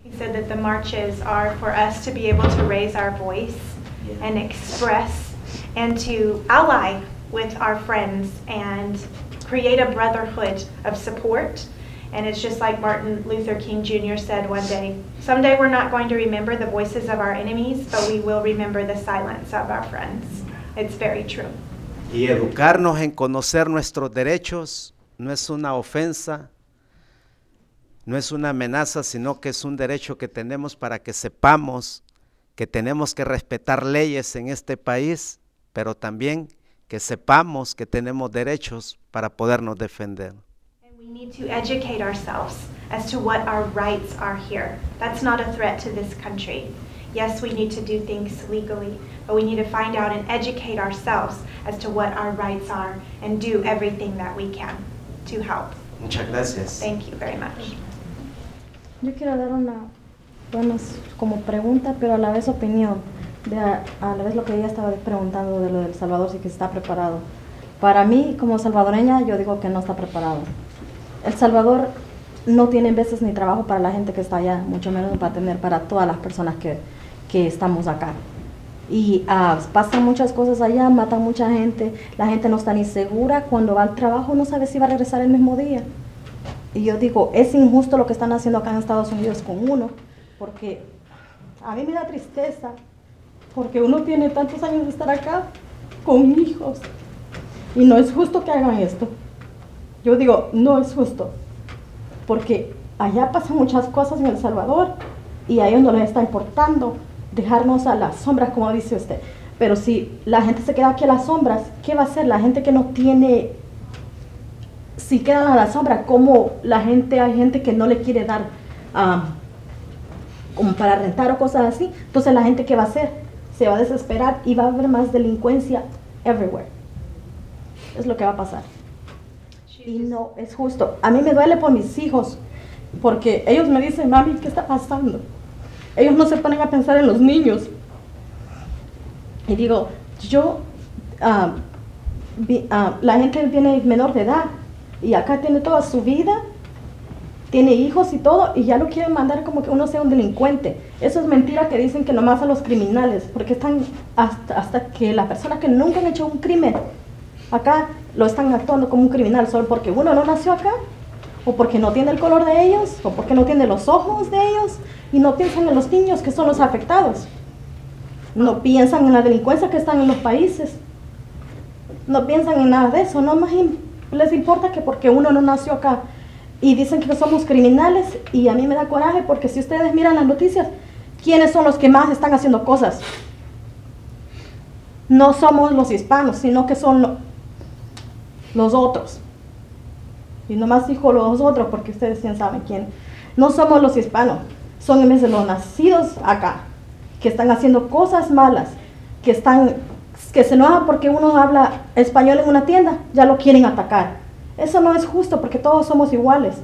He said that the marches are for us to be able to raise our voice and express and to ally with our friends and create a brotherhood of support. And it's just like Martin Luther King Jr. said one day, someday we're not going to remember the voices of our enemies, but we will remember the silence of our friends. It's very true. Y educarnos en conocer nuestros derechos no es una ofensa, no es una amenaza, sino que es un derecho que tenemos para que sepamos que tenemos que respetar leyes en este país, pero también que sepamos que tenemos derechos para podernos defender. We need to educate ourselves as to what our rights are here. That's not a threat to this country. Yes, we need to do things legally, but we need to find out and educate ourselves as to what our rights are and do everything that we can to help. Muchas gracias. Thank you very much. Yo quiero dar una, bueno, como pregunta, pero a la vez opinión, a la vez lo que ella estaba preguntando de lo del Salvador, si que está preparado. Para mí, como salvadoreña, yo digo que no está preparado. El Salvador no tiene veces ni trabajo para la gente que está allá, mucho menos para tener para todas las personas que estamos acá. Y pasan muchas cosas allá, matan mucha gente, la gente no está ni segura, cuando va al trabajo no sabe si va a regresar el mismo día. Y yo digo, es injusto lo que están haciendo acá en Estados Unidos con uno, porque a mí me da tristeza, porque uno tiene tantos años de estar acá con hijos, y no es justo que hagan esto. Yo digo, no es justo, porque allá pasan muchas cosas en El Salvador, y a ellos no les está importando dejarnos a las sombras, como dice usted. Pero si la gente se queda aquí a las sombras, ¿qué va a hacer? La gente que no tiene si quedan a la sombra, como hay gente que no le quiere dar como para rentar o cosas así, entonces la gente ¿qué va a hacer? Se va a desesperar y va a haber más delincuencia everywhere. Es lo que va a pasar. Y no es justo. A mí me duele por mis hijos, porque ellos me dicen, mami, ¿qué está pasando? Ellos no se ponen a pensar en los niños. Y digo, la gente viene menor de edad y acá tiene toda su vida, tiene hijos y todo, y ya lo quieren mandar como que uno sea un delincuente. Eso es mentira que dicen que nomás a los criminales, porque están hasta que la persona que nunca han hecho un crimen, acá lo están actuando como un criminal, solo porque uno no nació acá, o porque no tiene el color de ellos, o porque no tiene los ojos de ellos, y no piensan en los niños que son los afectados. No piensan en la delincuencia que están en los países. No piensan en nada de eso, no más les importa que porque uno no nació acá. Y dicen que somos criminales, y a mí me da coraje porque si ustedes miran las noticias, ¿quiénes son los que más están haciendo cosas? No somos los hispanos, sino que son los otros. Y nomás dijo los otros porque ustedes ya saben quién. No somos los hispanos, son en vez de los nacidos acá, que están haciendo cosas malas, que se enojan porque uno habla español en una tienda, ya lo quieren atacar. Eso no es justo porque todos somos iguales.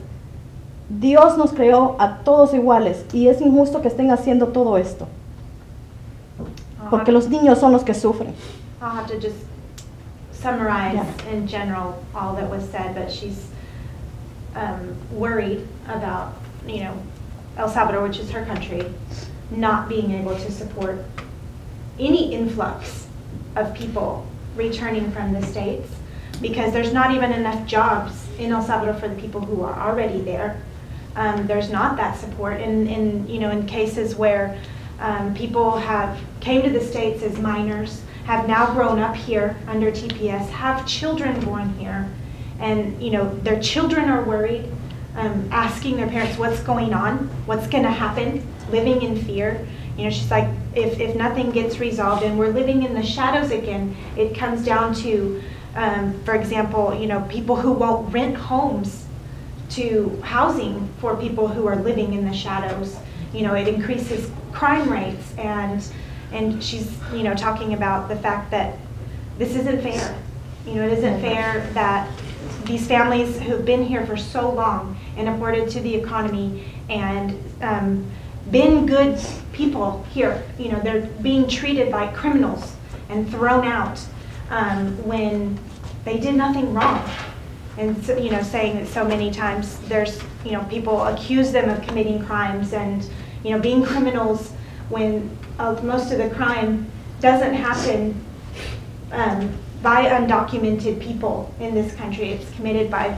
Dios nos creó a todos iguales y es injusto que estén haciendo todo esto. Porque los niños son los que sufren. I'll have to just summarize in general all that was said, but she's worried about, El Salvador, which is her country, not being able to support any influx of people returning from the States, because there's not even enough jobs in El Salvador for the people who are already there. There's not that support in cases where people came to the States as minors, have now grown up here under TPS, have children born here, and their children are worried, asking their parents what's going on, what's going to happen, living in fear. She's like, if nothing gets resolved and we're living in the shadows again, it comes down to, for example, people who won't rent homes to housing for people who are living in the shadows. It increases crime rates, and she's talking about the fact that this isn't fair. It isn't fair that these families who've been here for so long and afforded to the economy and been good people here, they're being treated like criminals and thrown out when they did nothing wrong. And saying that so many times there's people accuse them of committing crimes and being criminals when most of the crime doesn't happen by undocumented people in this country. It's committed by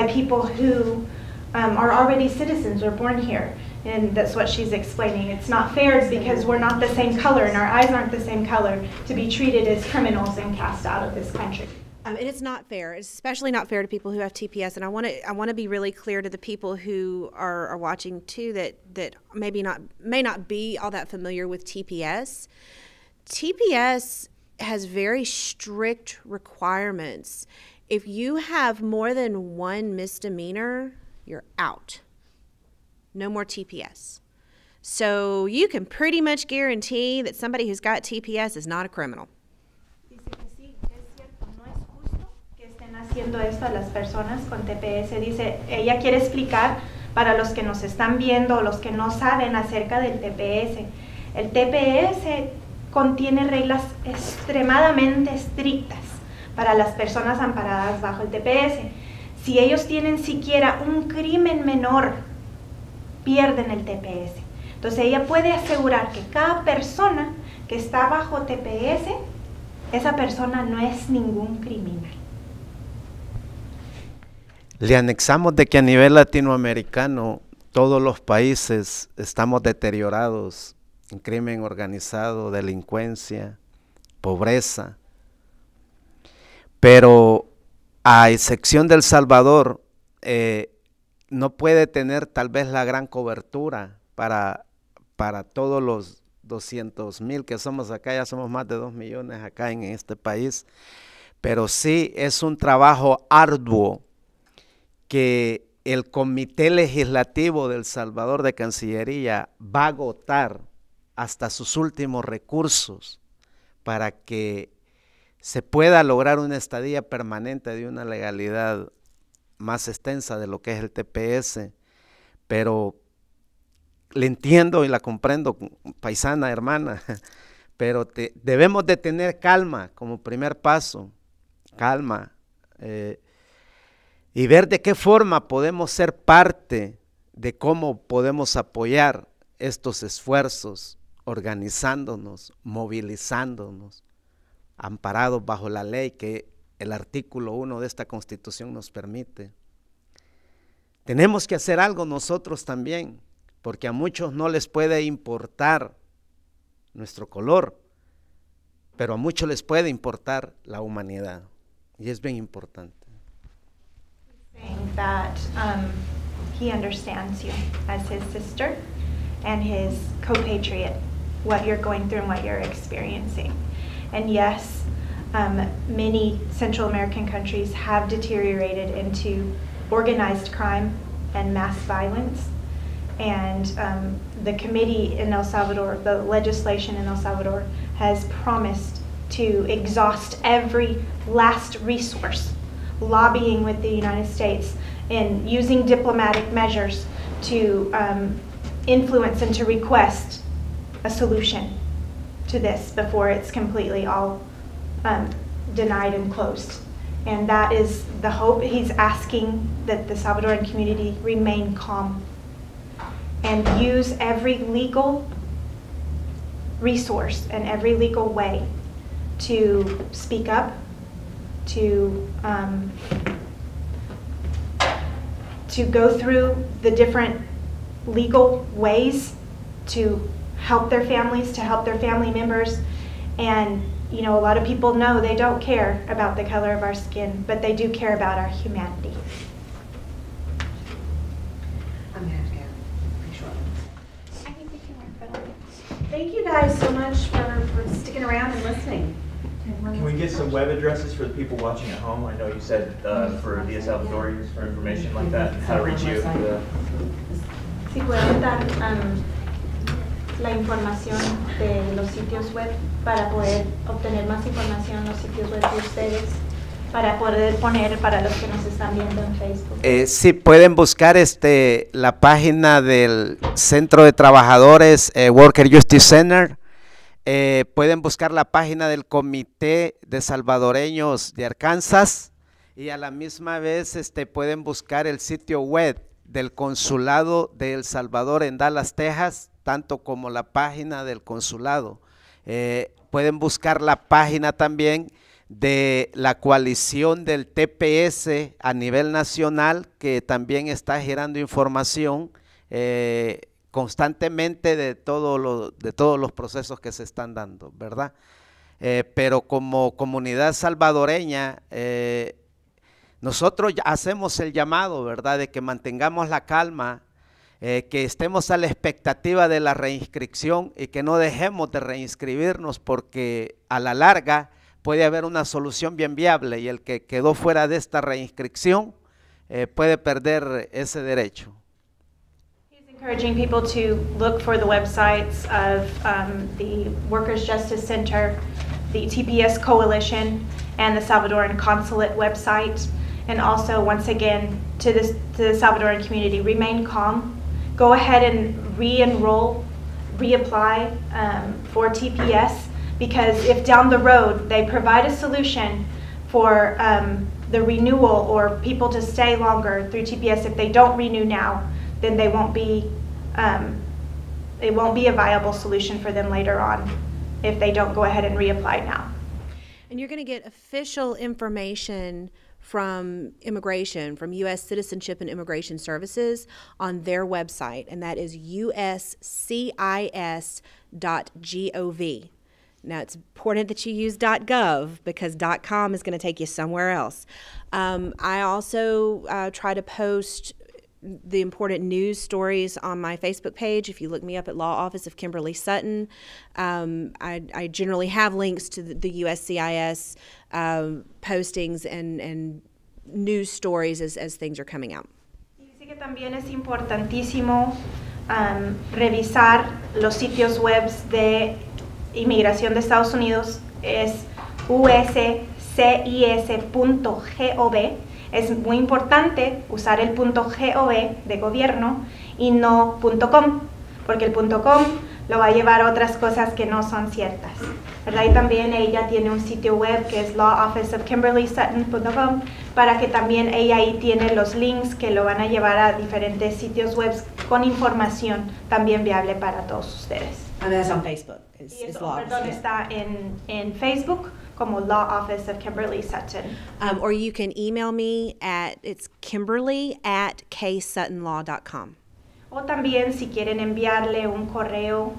people who are already citizens or born here. And that's what she's explaining. It's not fair because we're not the same color and our eyes aren't the same color to be treated as criminals and cast out of this country. And it's not fair. It's especially not fair to people who have TPS. And I want to be really clear to the people who are watching too that may not be all that familiar with TPS. TPS has very strict requirements. If you have more than one misdemeanor, you're out. No more TPS. So you can pretty much guarantee that somebody who's got TPS is not a criminal. Haciendo esto a las personas con TPS. Dice, ella quiere explicar para los que nos están viendo, los que no saben acerca del TPS. El TPS contiene reglas extremadamente estrictas para las personas amparadas bajo el TPS. Si ellos tienen siquiera un crimen menor, pierden el TPS. Entonces ella puede asegurar que cada persona que está bajo TPS, esa persona no es ningún criminal. Le anexamos de que a nivel latinoamericano todos los países estamos deteriorados en crimen organizado, delincuencia, pobreza, pero a excepción de El Salvador no puede tener tal vez la gran cobertura para todos los 200,000 que somos acá. Ya somos más de 2 millones acá en este país, pero sí es un trabajo arduo que el Comité Legislativo del Salvador de Cancillería va a agotar hasta sus últimos recursos para que se pueda lograr una estadía permanente de una legalidad más extensa de lo que es el TPS, pero le entiendo y la comprendo, paisana, hermana, pero debemos de tener calma como primer paso, calma, y ver de qué forma podemos ser parte de cómo podemos apoyar estos esfuerzos, organizándonos, movilizándonos, amparados bajo la ley que el artículo 1 de esta Constitución nos permite. Tenemos que hacer algo nosotros también, porque a muchos no les puede importar nuestro color, pero a muchos les puede importar la humanidad, y es bien importante. Saying that he understands you as his sister and his compatriot, what you're going through and what you're experiencing. And yes, many Central American countries have deteriorated into organized crime and mass violence. And the committee in El Salvador, the legislation in El Salvador, has promised to exhaust every last resource, lobbying with the United States and using diplomatic measures to influence and to request a solution to this before it's completely all denied and closed. And that is the hope. He's asking that the Salvadoran community remain calm and use every legal resource and every legal way to speak up, to go through the different legal ways to help their families, to help their family members. And you know, a lot of people know they don't care about the color of our skin, but they do care about our humanity. I'm gonna have to go pretty short. Thank you guys so much for sticking around and listening. Can we get some web addresses for the people watching at home? I know you said for the Salvadorians for information like that, how to reach you. Si pueden dar la información de los sitios web para poder obtener más información en los sitios web de ustedes, para poder poner para los que nos están viendo en Facebook. Sí, pueden buscar la página del Centro de Trabajadores Worker Justice Center. Pueden buscar la página del Comité de Salvadoreños de Arkansas y a la misma vez pueden buscar el sitio web del Consulado de El Salvador en Dallas, Texas, tanto como la página del consulado. Pueden buscar la página también de la coalición del TPS a nivel nacional, que también está girando información constantemente de todos los procesos que se están dando, ¿verdad? Pero como comunidad salvadoreña, nosotros hacemos el llamado, ¿verdad?, de que mantengamos la calma, que estemos a la expectativa de la reinscripción y que no dejemos de reinscribirnos, porque a la larga puede haber una solución bien viable y el que quedó fuera de esta reinscripción puede perder ese derecho. Encouraging people to look for the websites of the Workers' Justice Center, the TPS Coalition, and the Salvadoran Consulate website. And also, once again, to the Salvadoran community, remain calm. Go ahead and re-enroll, reapply for TPS, because if down the road they provide a solution for the renewal or people to stay longer through TPS, if they don't renew now, then they won't be, it won't be a viable solution for them later on if they don't go ahead and reapply now. And you're going to get official information from immigration, from U.S. Citizenship and Immigration Services on their website, and that is uscis.gov. Now, it's important that you use .gov because .com is going to take you somewhere else. I also try to post the important news stories on my Facebook page. If you look me up at Law Office of Kimberly Sutton, I generally have links to the USCIS postings and news stories as things are coming out. Dice que también es importantísimo revisar los sitios web de inmigración de Estados Unidos. Es uscis.gov. Es muy importante usar el .gov de gobierno y no .com, porque el .com lo va a llevar a otras cosas que no son ciertas, ¿verdad? Y también ella tiene un sitio web que es lawofficeofkimberlysutton.com, para que también ella ahí tiene los links que lo van a llevar a diferentes sitios web con información también viable para todos ustedes. And that's on Facebook. Y eso, perdón, está en Facebook como Law Office of Kimberly Sutton. Or you can email me it's kimberly@ksuttonlaw.com. O también si quieren enviarle un correo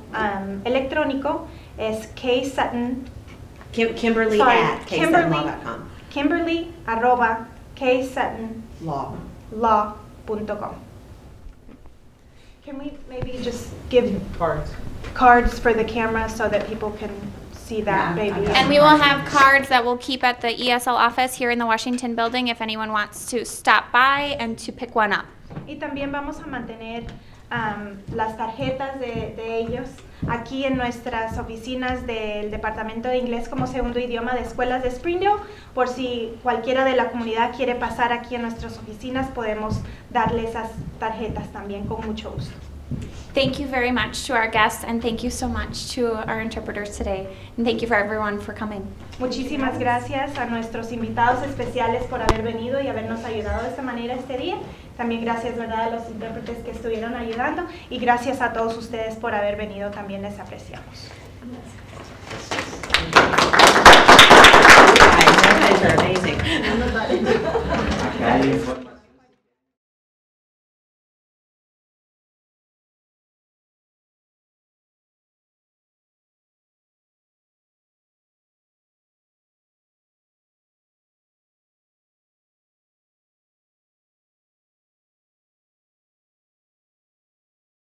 electrónico es Kimberly@ksuttonlaw.com. Kimberly@ksuttonlaw.com. Can we maybe just give cards for the camera so that people can see that maybe? And we will have cards that we'll keep at the ESL office here in the Washington building if anyone wants to stop by and to pick one up. Y también vamos a mantener las tarjetas de ellos aquí en nuestras oficinas del Departamento de Inglés como Segundo Idioma de Escuelas de Springdale. Por si cualquiera de la comunidad quiere pasar aquí en nuestras oficinas, podemos darle esas tarjetas también con mucho gusto. Thank you very much to our guests, and thank you so much to our interpreters today. And thank you for everyone for coming. Muchísimas gracias a nuestros invitados especiales por haber venido y habernos ayudado de esta manera este día. También gracias, ¿verdad?, a los intérpretes que estuvieron ayudando, y gracias a todos ustedes por haber venido, también les apreciamos. Amazing.